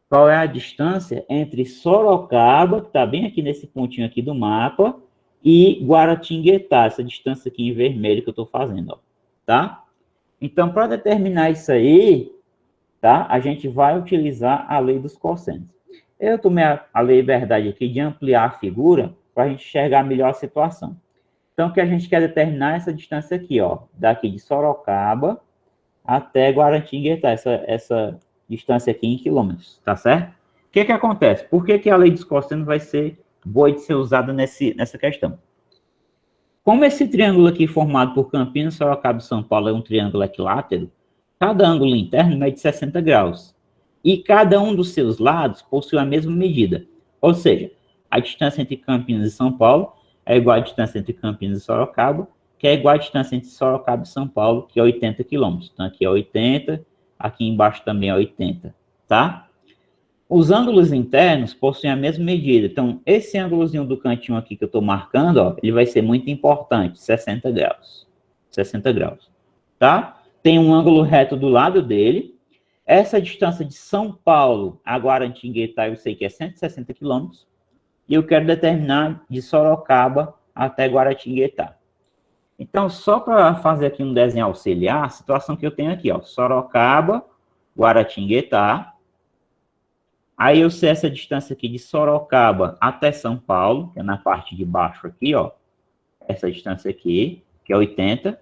qual é a distância entre Sorocaba, que está bem aqui nesse pontinho aqui do mapa, e Guaratinguetá, essa distância aqui em vermelho que eu estou fazendo, ó, tá? Então, para determinar isso aí, tá? A gente vai utilizar a lei dos cossenos. Eu tomei a liberdade aqui de ampliar a figura para a gente enxergar melhor a situação. Então, o que a gente quer determinar é essa distância aqui, ó, daqui de Sorocaba até Guaratinguetá, essa distância aqui em quilômetros, tá certo? O que que acontece? Por que que a lei dos cossenos vai ser boa de ser usada nessa questão? Como esse triângulo aqui formado por Campinas, Sorocaba e São Paulo é um triângulo equilátero, cada ângulo interno mede 60 graus. E cada um dos seus lados possui a mesma medida. Ou seja, a distância entre Campinas e São Paulo é igual à distância entre Campinas e Sorocaba, que é igual à distância entre Sorocaba e São Paulo, que é 80 quilômetros. Então, aqui é 80, aqui embaixo também é 80, tá? Os ângulos internos possuem a mesma medida. Então, esse ângulozinho do cantinho aqui que eu estou marcando, ó, ele vai ser muito importante, 60 graus. 60 graus, tá? Tem um ângulo reto do lado dele, Essa distância de São Paulo a Guaratinguetá eu sei que é 160 quilômetros. E eu quero determinar de Sorocaba até Guaratinguetá. Então, só para fazer aqui um desenho auxiliar, a situação que eu tenho aqui, ó, Sorocaba, Guaratinguetá. Aí eu sei essa distância aqui de Sorocaba até São Paulo, que é na parte de baixo aqui, ó. Essa distância aqui, que é 80.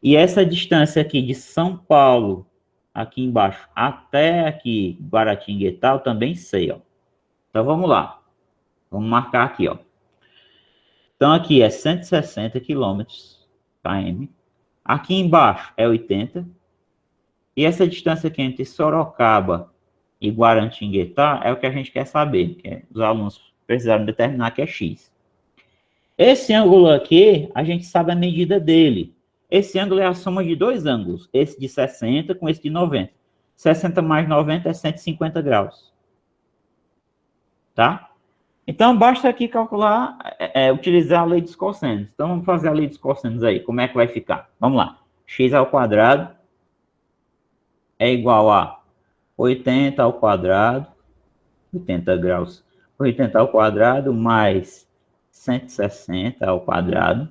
E essa distância aqui de São Paulo, aqui embaixo, até aqui, Guaratinguetá, eu também sei, ó. Então, vamos lá. Vamos marcar aqui, ó. Então, aqui é 160 quilômetros, km. Aqui embaixo é 80. E essa distância aqui entre Sorocaba e Guaratinguetá é o que a gente quer saber, que os alunos precisaram determinar que é x. Esse ângulo aqui, a gente sabe a medida dele. Esse ângulo é a soma de dois ângulos, esse de 60 com esse de 90. 60 mais 90 é 150 graus. Tá? Então, basta aqui calcular, utilizar a lei dos cossenos. Então, vamos fazer a lei dos cossenos aí. Como é que vai ficar? Vamos lá. X ao quadrado é igual a 80 ao quadrado, 80 graus, 80 ao quadrado mais 160 ao quadrado,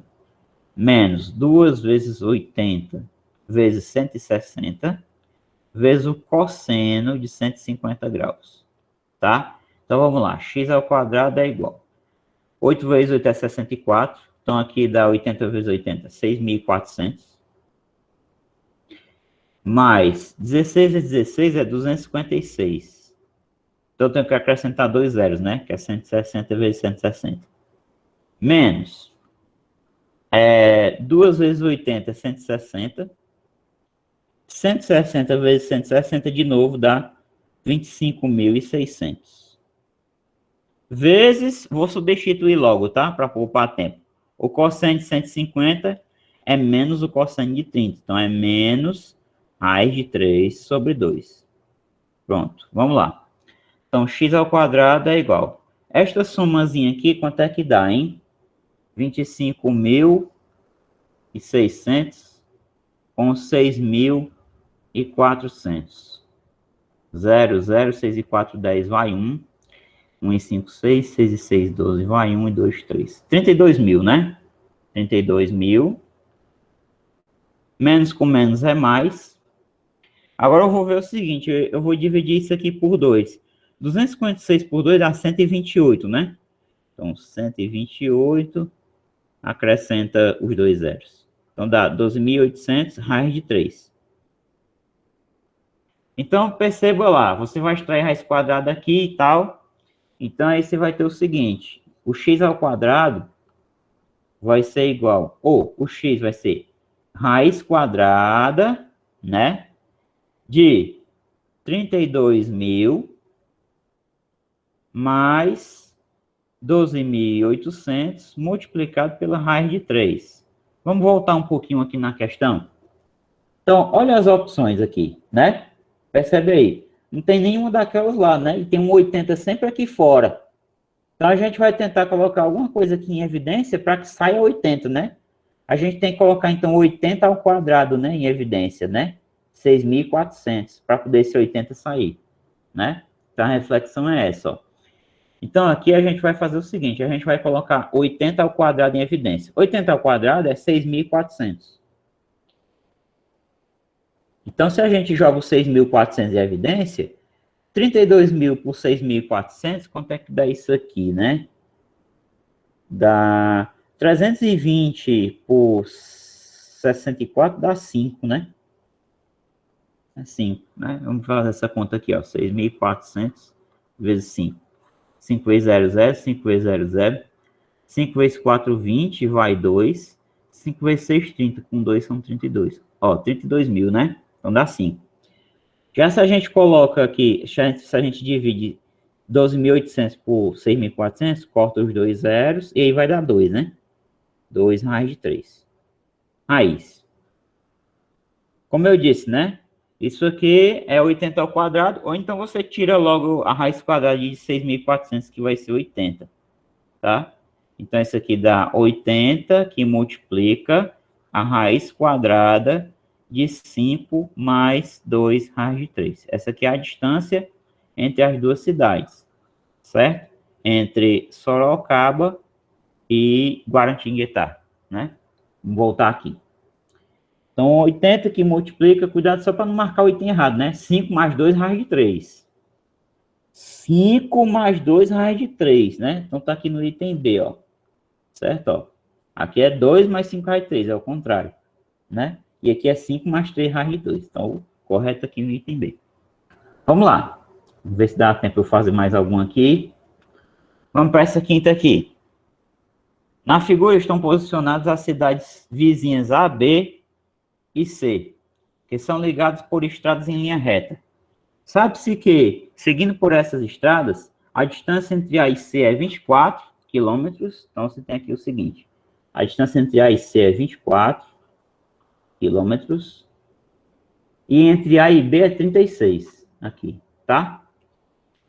menos 2 vezes 80 vezes 160, vezes o cosseno de 150 graus, tá? Então, vamos lá. X ao quadrado é igual. 8 vezes 8 é 64. Então, aqui dá 80 vezes 80, 6.400. Mais 16 vezes 16 é 256. Então, eu tenho que acrescentar dois zeros, né? Que é 160 vezes 160. Menos 2 vezes 80 é 160. 160 vezes 160 de novo dá 25.600. Vezes, vou substituir logo, tá? Para poupar tempo. O cosseno de 150 é menos o cosseno de 30. Então, é menos raiz de 3 sobre 2. Pronto, vamos lá. Então, x ao quadrado é igual. Esta somazinha aqui, quanto é que dá, hein? 25.600 com 6.400. 0, 0, 6 e 4, 10, vai 1. 1 e 5, 6, 6 e 6, 12, vai 1 e 2, 3. 32 mil, né? 32 mil. Menos com menos é mais. Agora eu vou ver o seguinte, eu vou dividir isso aqui por 2. 256 por 2 dá 128, né? Então, 128, acrescenta os dois zeros. Então, dá 12.800 raiz de 3. Então, perceba lá, você vai extrair raiz quadrada aqui e tal. Então, aí você vai ter o seguinte, o x ao quadrado vai ser igual, ou o x vai ser raiz quadrada, né, de 32 mil mais 12.800 multiplicado pela raiz de 3. Vamos voltar um pouquinho aqui na questão? Então, olha as opções aqui, né? Percebe aí? Não tem nenhuma daquelas lá, né? E tem um 80 sempre aqui fora. Então, a gente vai tentar colocar alguma coisa aqui em evidência para que saia 80, né? A gente tem que colocar, então, 80 ao quadrado, né? Em evidência, né? 6.400, para poder esse 80 sair, né? Então, a reflexão é essa, ó. Então, aqui a gente vai fazer o seguinte, a gente vai colocar 80 ao quadrado em evidência. 80 ao quadrado é 6.400. Então, se a gente joga os 6.400 em evidência, 32 mil por 6.400, quanto é que dá isso aqui, né? Dá 320 por 64, dá 5, né? É 5, né? Vamos fazer essa conta aqui, ó. 6.400 vezes 5. 5 vezes 0, 0. 5 vezes 0, 0. 5 vezes 4, 20, vai 2. 5 vezes 6, 30. Com 2 são 32. Ó, 32 mil, né? Então dá 5. Já se a gente coloca aqui, se a gente divide 12.800 por 6.400, corta os dois zeros, e aí vai dar 2, né? 2 raiz de 3. Raiz. Como eu disse, né? Isso aqui é 80 ao quadrado, ou então você tira logo a raiz quadrada de 6.400, que vai ser 80, tá? Então, isso aqui dá 80, que multiplica a raiz quadrada de 5 mais 2 raios de 3. Essa aqui é a distância entre as duas cidades, certo? Entre Sorocaba e Guaratinguetá, né? Vamos voltar aqui. Então, 80 que multiplica, cuidado só para não marcar o item errado, né? 5 mais 2 raios de 3. 5 mais 2 raios de 3, né? Então, tá aqui no item B, ó. Certo? Ó. Aqui é 2 mais 5 raios de 3, é o contrário, né? E aqui é 5 mais 3 raios de 2. Então, o correto aqui no item B. Vamos lá. Vamos ver se dá tempo de eu fazer mais algum aqui. Vamos para essa quinta aqui. Na figura estão posicionadas as cidades vizinhas A, B e C, que são ligadas por estradas em linha reta. Sabe-se que, seguindo por essas estradas, a distância entre A e C é 24 quilômetros. Então, você tem aqui o seguinte. A distância entre A e C é 24 quilômetros. E entre A e B é 36, aqui, tá?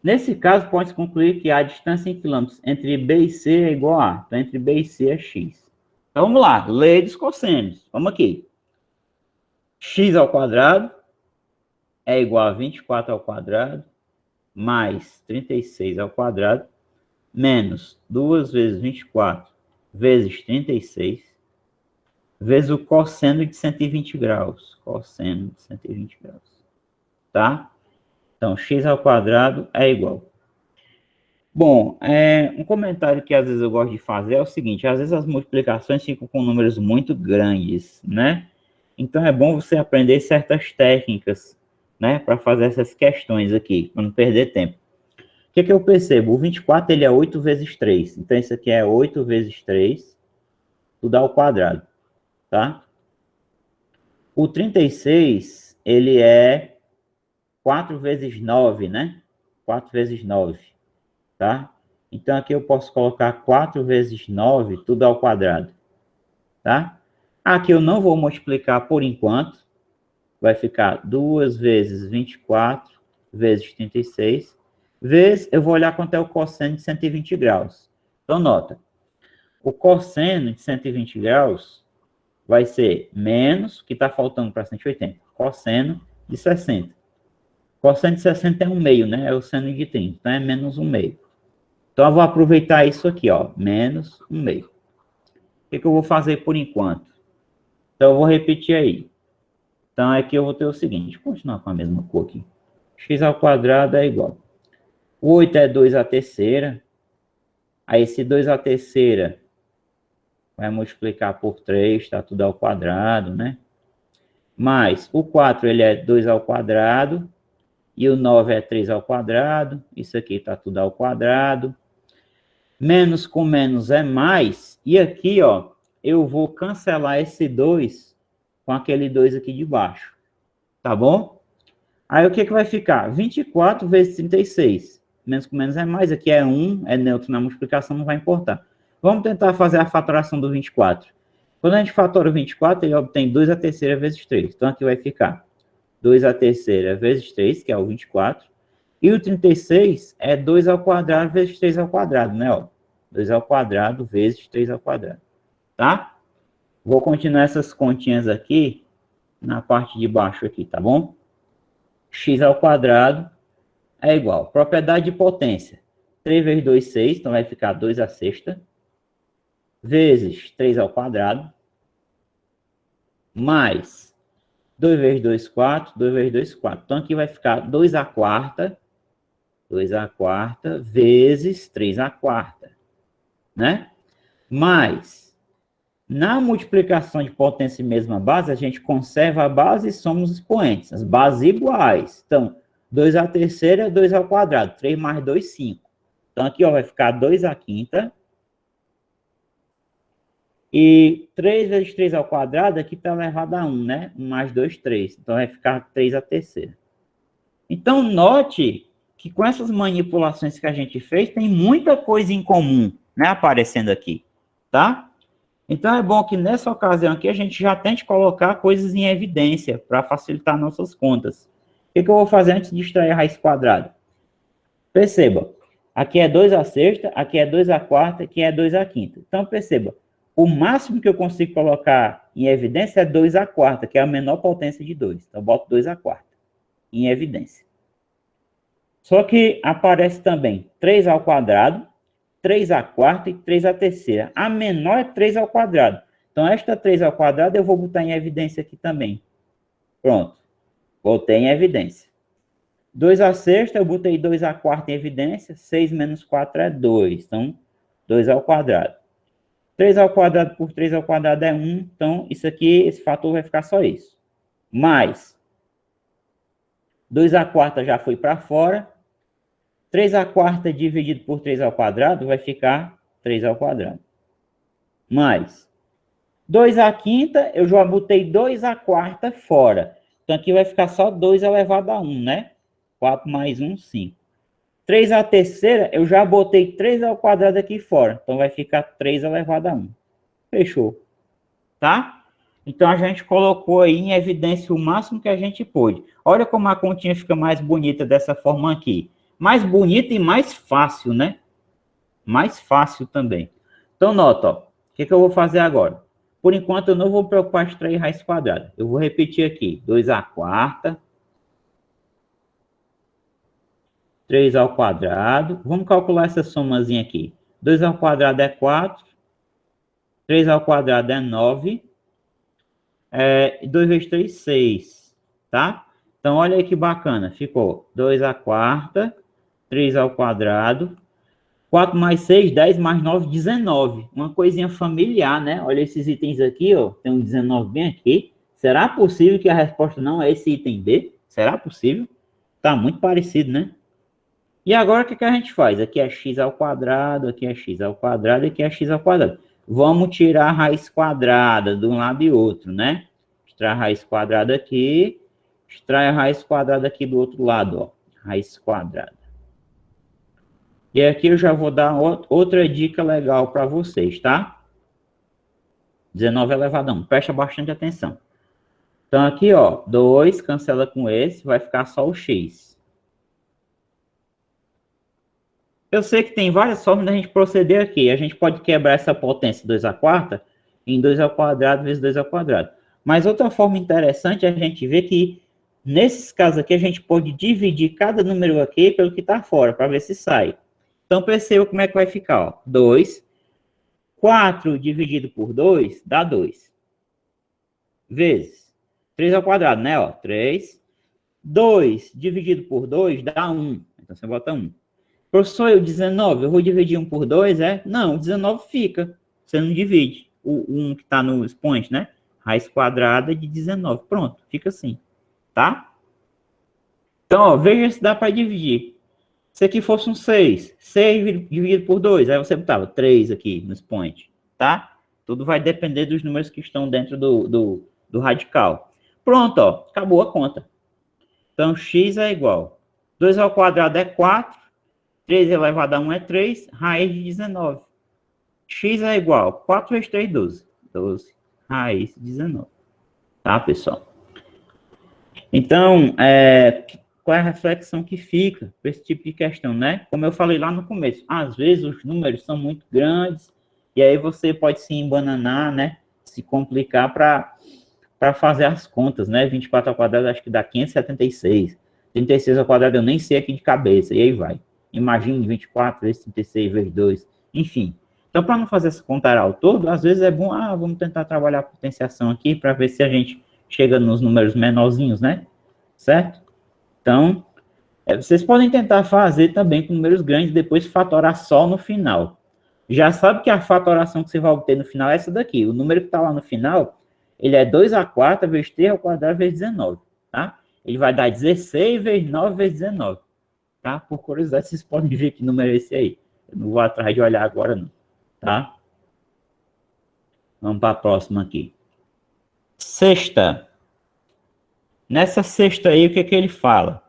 Nesse caso, pode-se concluir que a distância em quilômetros entre B e C é igual a A. Então, entre B e C é X. Então, vamos lá. Lei dos cossênios. Vamos aqui. X ao quadrado é igual a 24 ao quadrado mais 36 ao quadrado menos 2 vezes 24 vezes 36 vezes o cosseno de 120 graus. Cosseno de 120 graus. Tá? Então, x ao quadrado é igual. Bom, um comentário que às vezes eu gosto de fazer é o seguinte, às vezes as multiplicações ficam com números muito grandes, né? Então, é bom você aprender certas técnicas, né? Para fazer essas questões aqui, para não perder tempo. O que eu percebo? O 24, ele é 8 vezes 3. Então, isso aqui é 8 vezes 3, tudo ao quadrado, tá? O 36, ele é 4 vezes 9, né? 4 vezes 9, tá? Então, aqui eu posso colocar 4 vezes 9, tudo ao quadrado, tá? Aqui eu não vou multiplicar por enquanto. Vai ficar 2 vezes 24 vezes 36, vezes, eu vou olhar quanto é o cosseno de 120 graus. Então, nota, o cosseno de 120 graus vai ser menos, o que está faltando para 180, cosseno de 60. Cosseno de 60 é 1 meio, né? É o seno de 30, então é menos 1 meio. Então, eu vou aproveitar isso aqui, ó, menos 1 meio. O que eu vou fazer por enquanto? Então, eu vou repetir aí. Então, aqui eu vou ter o seguinte, vou continuar com a mesma cor aqui. X ao quadrado é igual. O 8 é 2 à terceira. Aí, esse 2 à terceira vai multiplicar por 3, tá tudo ao quadrado, né? Mais o 4, ele é 2 ao quadrado. E o 9 é 3 ao quadrado. Isso aqui tá tudo ao quadrado. Menos com menos é mais. E aqui, ó, eu vou cancelar esse 2 com aquele 2 aqui de baixo. Tá bom? Aí, o que vai ficar? 24 vezes 36. Menos com menos é mais. Aqui é 1, é neutro na multiplicação, não vai importar. Vamos tentar fazer a fatoração do 24. Quando a gente fatora o 24, ele obtém 2 à terceira vezes 3. Então, aqui vai ficar 2 à terceira vezes 3, que é o 24. E o 36 é 2 ao quadrado vezes 3 ao quadrado, né? Ó, 2 ao quadrado vezes 3 ao quadrado. Tá? Vou continuar essas continhas aqui na parte de baixo aqui, tá bom? X ao quadrado é igual. Propriedade de potência. 3 vezes 2, 6. Então, vai ficar 2 à sexta. Vezes 3 ao quadrado. Mais 2 vezes 2, 4. 2 vezes 2, 4. Então, aqui vai ficar 2 à quarta. 2 à quarta vezes 3 à quarta. Né? Mais, na multiplicação de potência e mesma base, a gente conserva a base e soma os expoentes. As bases iguais. Então, 2 à terceira é 2 ao quadrado. 3 mais 2, 5. Então, aqui ó, vai ficar 2 à quinta. E 3 vezes 3 ao quadrado, aqui está elevado a 1, né? 1 mais 2, 3. Então, vai ficar 3 à terceira. Então, note que com essas manipulações que a gente fez, tem muita coisa em comum, né? Aparecendo aqui, tá? Então, é bom que nessa ocasião aqui, a gente já tente colocar coisas em evidência para facilitar nossas contas. O que eu vou fazer antes de extrair a raiz quadrada? Perceba, aqui é 2 à sexta, aqui é 2 à quarta, aqui é 2 à quinta. Então, perceba, o máximo que eu consigo colocar em evidência é 2 à quarta, que é a menor potência de 2. Então, eu boto 2 à quarta em evidência. Só que aparece também 3 ao quadrado, 3 à quarta e 3 à terceira. A menor é 3 ao quadrado. Então, esta 3 ao quadrado eu vou botar em evidência aqui também. Pronto. Botei em evidência. 2 à sexta, eu botei 2 à quarta em evidência. 6 menos 4 é 2. Então, 2 ao quadrado. 3 ao quadrado por 3 ao quadrado é 1. Então, isso aqui, esse fator vai ficar só isso. Mais 2 à quarta já foi para fora. 3 à quarta dividido por 3 ao quadrado vai ficar 3 ao quadrado. Mais 2 à quinta, eu já botei 2 à quarta fora. Então, aqui vai ficar só 2 elevado a 1, né? 4 mais 1, 5. 3 à terceira, eu já botei 3 ao quadrado aqui fora. Então, vai ficar 3 elevado a 1. Fechou. Tá? Então, a gente colocou aí em evidência o máximo que a gente pôde. Olha como a continha fica mais bonita dessa forma aqui. Mais bonita e mais fácil, né? Mais fácil também. Então, nota, ó. O que eu vou fazer agora? Por enquanto, eu não vou me preocupar em extrair raiz quadrada. Eu vou repetir aqui. 2 à quarta. 3 ao quadrado. Vamos calcular essa somazinha aqui. 2 ao quadrado é 4. 3 ao quadrado é 9. 2 vezes 3, 6. Tá? Então, olha aí que bacana. Ficou 2 à quarta. 3 ao quadrado. 4 mais 6, 10 mais 9, 19. Uma coisinha familiar, né? Olha esses itens aqui, ó. Tem um 19 bem aqui. Será possível que a resposta não é esse item B? Será possível? Tá muito parecido, né? E agora, o que a gente faz? Aqui é x ao quadrado, aqui é x ao quadrado, aqui é x ao quadrado. Vamos tirar a raiz quadrada de um lado e outro, né? Extrai a raiz quadrada aqui, extrai a raiz quadrada aqui do outro lado, ó. Raiz quadrada. E aqui eu já vou dar outra dica legal para vocês, tá? 19 elevado a 1. Presta bastante atenção. Então, aqui, ó, 2 cancela com esse, vai ficar só o x. Eu sei que tem várias formas da gente proceder aqui. A gente pode quebrar essa potência 2 à quarta em 2 ao quadrado vezes 2 ao quadrado. Mas outra forma interessante é a gente ver que, nesses casos aqui, a gente pode dividir cada número aqui pelo que está fora, para ver se sai. Então, perceba como é que vai ficar, ó. 2. 4 dividido por 2 dá 2. Vezes 3 ao quadrado, né? Ó, 3. 2 dividido por 2 dá 1. Então, você bota 1. Professor, eu 19, eu vou dividir 1 por 2, é? Não, o 19 fica. Você não divide o 1 que está no expoente, né? Raiz quadrada de 19. Pronto, fica assim, tá? Então, ó, veja se dá para dividir. Se aqui fosse um 6, 6 dividido por 2, aí você botava 3 aqui no expoente, tá? Tudo vai depender dos números que estão dentro do radical. Pronto, ó, acabou a conta. Então, x é igual. 2 ao quadrado é 4, 3 elevado a 1 é 3, raiz de 19. X é igual, 4 vezes 3, 12. 12, raiz de 19. Tá, pessoal? Então, qual é a reflexão que fica para esse tipo de questão, né? Como eu falei lá no começo, às vezes os números são muito grandes e aí você pode se embananar, né? Se complicar para fazer as contas, né? 24 ao quadrado acho que dá 576. 36 ao quadrado eu nem sei aqui de cabeça, e aí vai. Imagine 24 vezes 36 vezes 2, enfim. Então, para não fazer essa conta ao todo, às vezes é bom, vamos tentar trabalhar a potenciação aqui para ver se a gente chega nos números menorzinhos, né? Certo? Então, vocês podem tentar fazer também com números grandes, depois fatorar só no final. Já sabe que a fatoração que você vai obter no final é essa daqui. O número que está lá no final, ele é 2 à quarta vezes 3 ao quadrado vezes 19, tá? Ele vai dar 16 vezes 9 vezes 19, tá? Por curiosidade, vocês podem ver que número é esse aí. Eu não vou atrás de olhar agora, não, tá? Vamos para a próxima aqui. Sexta. Nessa sexta aí, o que ele fala?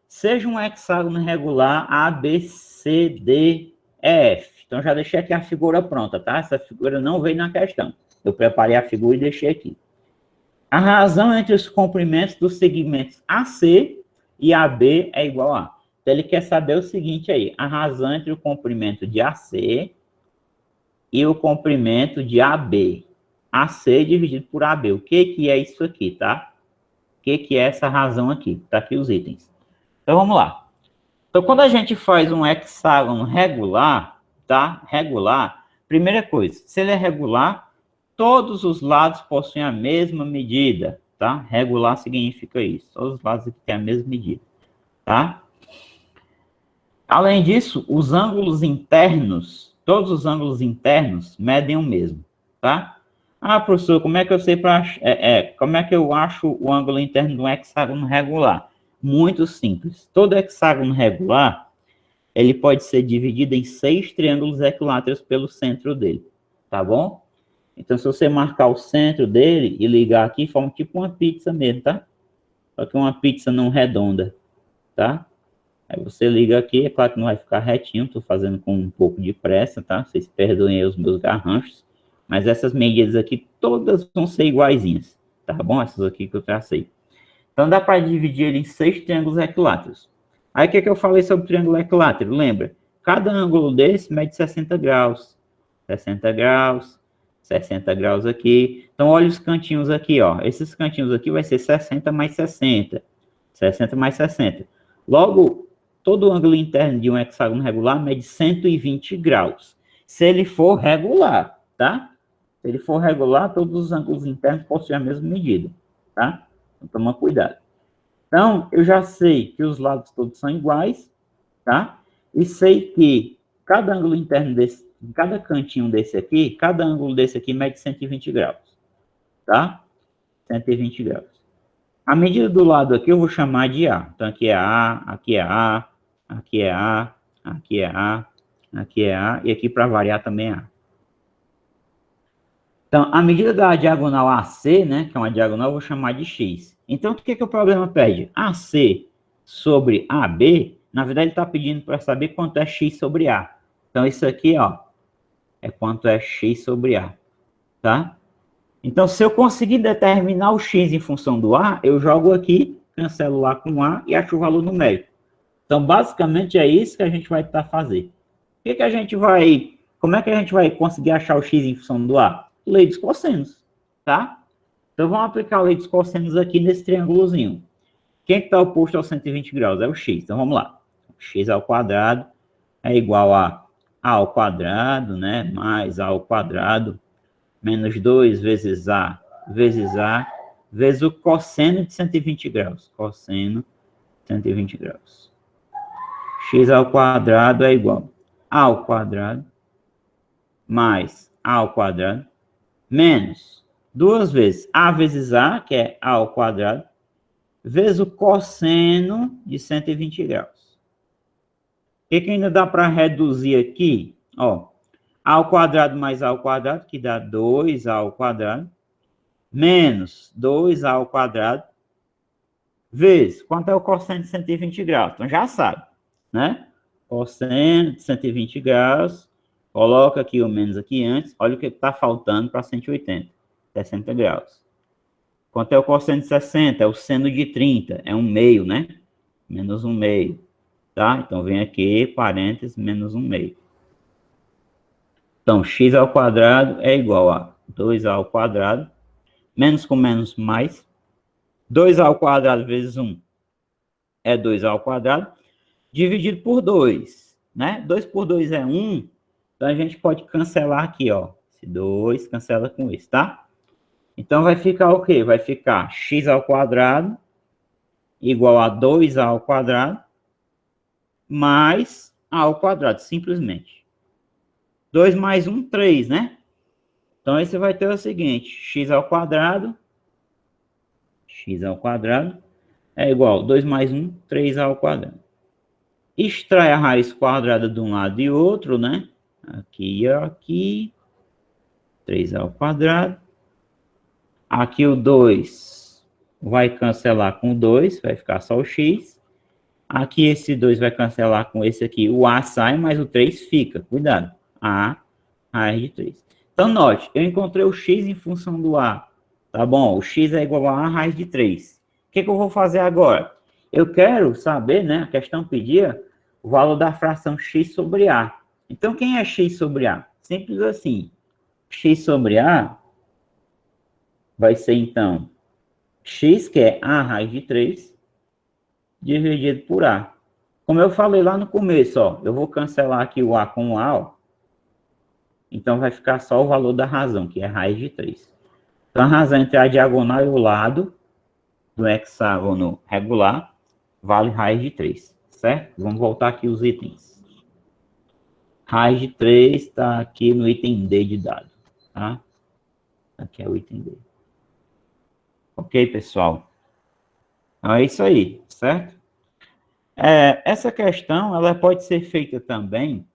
Seja um hexágono regular A, B, C, D, E, F. Então, já deixei aqui a figura pronta, tá? Essa figura não veio na questão. Eu preparei a figura e deixei aqui. A razão entre os comprimentos dos segmentos AC e AB é igual a. Então, ele quer saber o seguinte aí. A razão entre o comprimento de AC e o comprimento de AB. AC dividido por AB. O que é isso aqui, tá? O que é essa razão aqui? Tá aqui os itens. Então, vamos lá. Então, quando a gente faz um hexágono regular, tá? Regular, primeira coisa, se ele é regular, todos os lados possuem a mesma medida, tá? Regular significa isso. Todos os lados aqui têm a mesma medida, tá? Além disso, os ângulos internos, todos os ângulos internos medem o mesmo, tá? Ah, professor, como é que eu sei como é que eu acho o ângulo interno de um hexágono regular? Muito simples. Todo hexágono regular, ele pode ser dividido em 6 triângulos equiláteros pelo centro dele, tá bom? Então, se você marcar o centro dele e ligar aqui, forma tipo uma pizza mesmo, tá? Só que uma pizza não redonda, tá? Aí você liga aqui, é claro que não vai ficar retinho, estou fazendo com um pouco de pressa, tá? Vocês perdoem aí os meus garranchos, mas essas medidas aqui todas vão ser iguaizinhas, tá bom? Essas aqui que eu tracei. Então dá para dividir ele em 6 triângulos equiláteros. Aí o que eu falei sobre triângulo equilátero? Lembra? Cada ângulo desse mede 60 graus. 60 graus, 60 graus aqui. Então olha os cantinhos aqui, ó. Esses cantinhos aqui vai ser 60 mais 60. 60 mais 60. Logo, todo o ângulo interno de um hexágono regular mede 120 graus. Se ele for regular, tá? Se ele for regular, todos os ângulos internos possuem a mesma medida, tá? Então, toma cuidado. Então, eu já sei que os lados todos são iguais, tá? E sei que cada ângulo interno desse, cada cantinho desse aqui, cada ângulo desse aqui mede 120 graus, tá? 120 graus. A medida do lado aqui eu vou chamar de A. Então, aqui é A, aqui é A, aqui é A, aqui é A, aqui é A, e aqui para variar também é A. Então, a medida da diagonal AC, né, que é uma diagonal, eu vou chamar de X. Então, o que o problema pede? AC sobre AB, na verdade, ele está pedindo para saber quanto é X sobre A. Então, isso aqui, ó, é quanto é X sobre A, tá? Então, se eu conseguir determinar o X em função do A, eu jogo aqui, cancelo lá com A e acho o valor numérico. Então, basicamente, é isso que a gente vai tentar fazer. Como é que a gente vai conseguir achar o X em função do A? Lei dos cossenos, tá? Então, vamos aplicar a lei dos cossenos aqui nesse triângulozinho. Quem está oposto aos 120 graus? É o X. Então, vamos lá. X ao quadrado é igual a ao quadrado, né? Mais A ao quadrado, menos 2 vezes A, vezes o cosseno de 120 graus. Cosseno de 120 graus. X ao quadrado é igual a ao quadrado, mais A ao quadrado, menos 2 vezes A vezes A, que é A ao quadrado, vezes o cosseno de 120 graus. O que ainda dá para reduzir aqui? Ó, A ao quadrado mais A ao quadrado, que dá 2A ao quadrado, menos 2A ao quadrado, vezes, quanto é o cosseno de 120 graus? Então, já sabe, né? Cosseno de 120 graus, coloca aqui o menos aqui antes, olha o que está faltando para 180, 60 graus. Quanto é o cosseno de 60? É o seno de 30, é 1/2, né? Menos 1/2, tá? Então, vem aqui, parênteses, menos 1/2. Então, x ao quadrado é igual a 2a ao quadrado, menos com menos mais, 2a ao quadrado vezes 1 é 2a ao quadrado, dividido por 2, né? 2 por 2 é 1, então a gente pode cancelar aqui, ó. Esse 2 cancela com esse, tá? Então vai ficar o quê? Vai ficar x ao quadrado igual a 2a ao quadrado mais a ao quadrado, simplesmente. 2 mais 1, 3, né? Então aí você vai ter o seguinte, x ao quadrado é igual a 2 mais 1, 3a ao quadrado. Extrai a raiz quadrada de um lado e outro, né? Aqui e aqui. 3a ao quadrado. Aqui o 2 vai cancelar com o 2, vai ficar só o x. Aqui esse 2 vai cancelar com esse aqui. O a sai, mas o 3 fica. Cuidado. A raiz de 3. Então, note, eu encontrei o x em função do a. Tá bom? O x é igual a raiz de 3. O que eu vou fazer agora? Eu quero saber, né? A questão pedia o valor da fração x sobre a. Então, quem é x sobre a? Simples assim. X sobre A vai ser, então, x, que é A raiz de 3, dividido por A. Como eu falei lá no começo, ó, eu vou cancelar aqui o A com o A, ó. Então, vai ficar só o valor da razão, que é raiz de 3. Então, a razão entre a diagonal e o lado do hexágono regular vale raiz de 3, certo? Vamos voltar aqui os itens. Raiz de 3 está aqui no item D de dado, tá? Aqui é o item D. Ok, pessoal? Então, é isso aí, certo? Essa questão, ela pode ser feita também,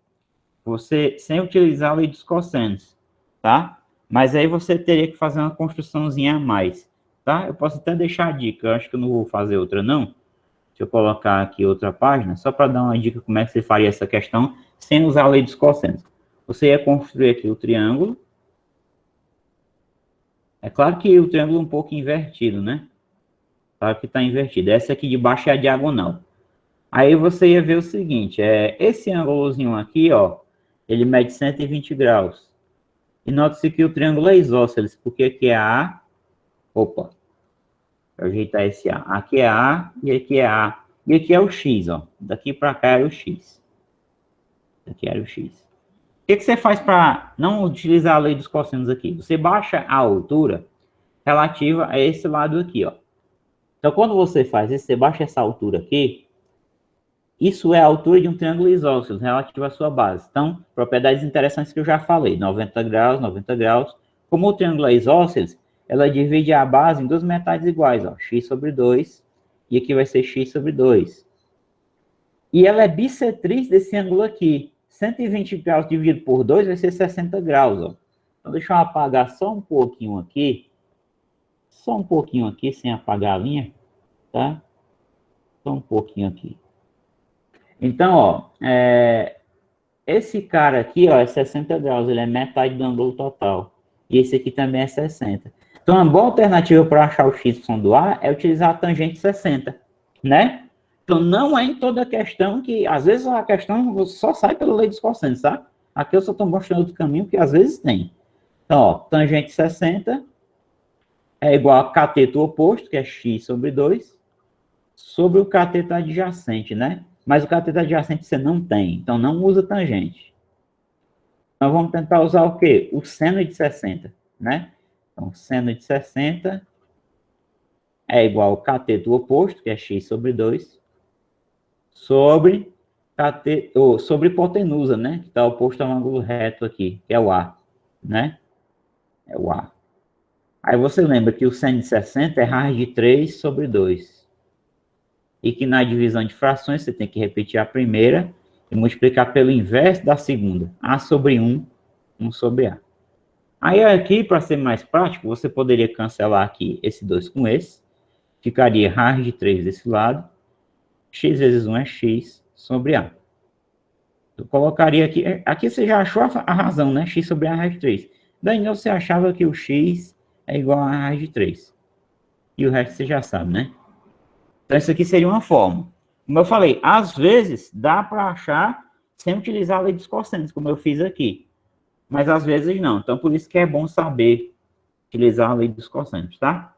você, sem utilizar a lei dos cossenos, tá? Mas aí você teria que fazer uma construçãozinha a mais, tá? Eu posso até deixar a dica, eu acho que eu não vou fazer outra, não. Deixa eu colocar aqui outra página, só para dar uma dica como é que você faria essa questão sem usar a lei dos cossenos. Você ia construir aqui o triângulo. É claro que o triângulo é um pouco invertido, né? Claro que está invertido. Essa aqui de baixo é a diagonal. Aí você ia ver o seguinte, esse ângulozinho aqui, ó, ele mede 120 graus. E note-se que o triângulo é isósceles, porque aqui é A, opa, vou ajeitar esse A. Aqui é A e aqui é A. E aqui é o X, ó. Daqui para cá é o X. Aqui era o X. O que você faz para não utilizar a lei dos cossenos aqui? Você baixa a altura relativa a esse lado aqui, ó. Então, quando você faz isso, você baixa essa altura aqui, isso é a altura de um triângulo isósceles relativo à sua base. Então, propriedades interessantes que eu já falei, 90 graus, 90 graus. Como o triângulo é isósceles, ela divide a base em duas metades iguais, ó, x sobre 2, e aqui vai ser x sobre 2. E ela é bissetriz desse ângulo aqui. 120 graus dividido por 2 vai ser 60 graus, ó. Então, deixa eu apagar só um pouquinho aqui. Só um pouquinho aqui, sem apagar a linha, tá? Só um pouquinho aqui. Então, ó, esse cara aqui, ó, é 60 graus, ele é metade do ângulo total. E esse aqui também é 60. Então, uma boa alternativa para achar o y do A é utilizar a tangente 60, né? Então, não é em toda questão que, às vezes, a questão só sai pela lei dos cossenos, tá? Aqui eu só estou mostrando outro caminho, que às vezes tem. Então, ó, tangente 60 é igual a cateto oposto, que é x sobre 2, sobre o cateto adjacente, né? Mas o cateto adjacente você não tem, então não usa tangente. Então vamos tentar usar o quê? O seno de 60, né? Então, seno de 60 é igual ao cateto oposto, que é x sobre 2, sobre hipotenusa, né? Que está oposto ao ângulo reto aqui, que é o A, né? É o A. Aí você lembra que o seno de 60 é raiz de 3 sobre 2. E que na divisão de frações você tem que repetir a primeira e multiplicar pelo inverso da segunda. A sobre 1, 1 sobre A. Aí aqui, para ser mais prático, você poderia cancelar aqui esse 2 com esse. Ficaria raiz de 3 desse lado. X vezes 1 é x sobre A. Eu colocaria aqui... Aqui você já achou a razão, né? X sobre A raiz de 3. Daí você achava que o x é igual a raiz de 3. E o resto você já sabe, né? Então, isso aqui seria uma forma. Como eu falei, às vezes dá para achar sem utilizar a lei dos cossenos, como eu fiz aqui. Mas às vezes não. Então, por isso que é bom saber utilizar a lei dos cossenos, tá?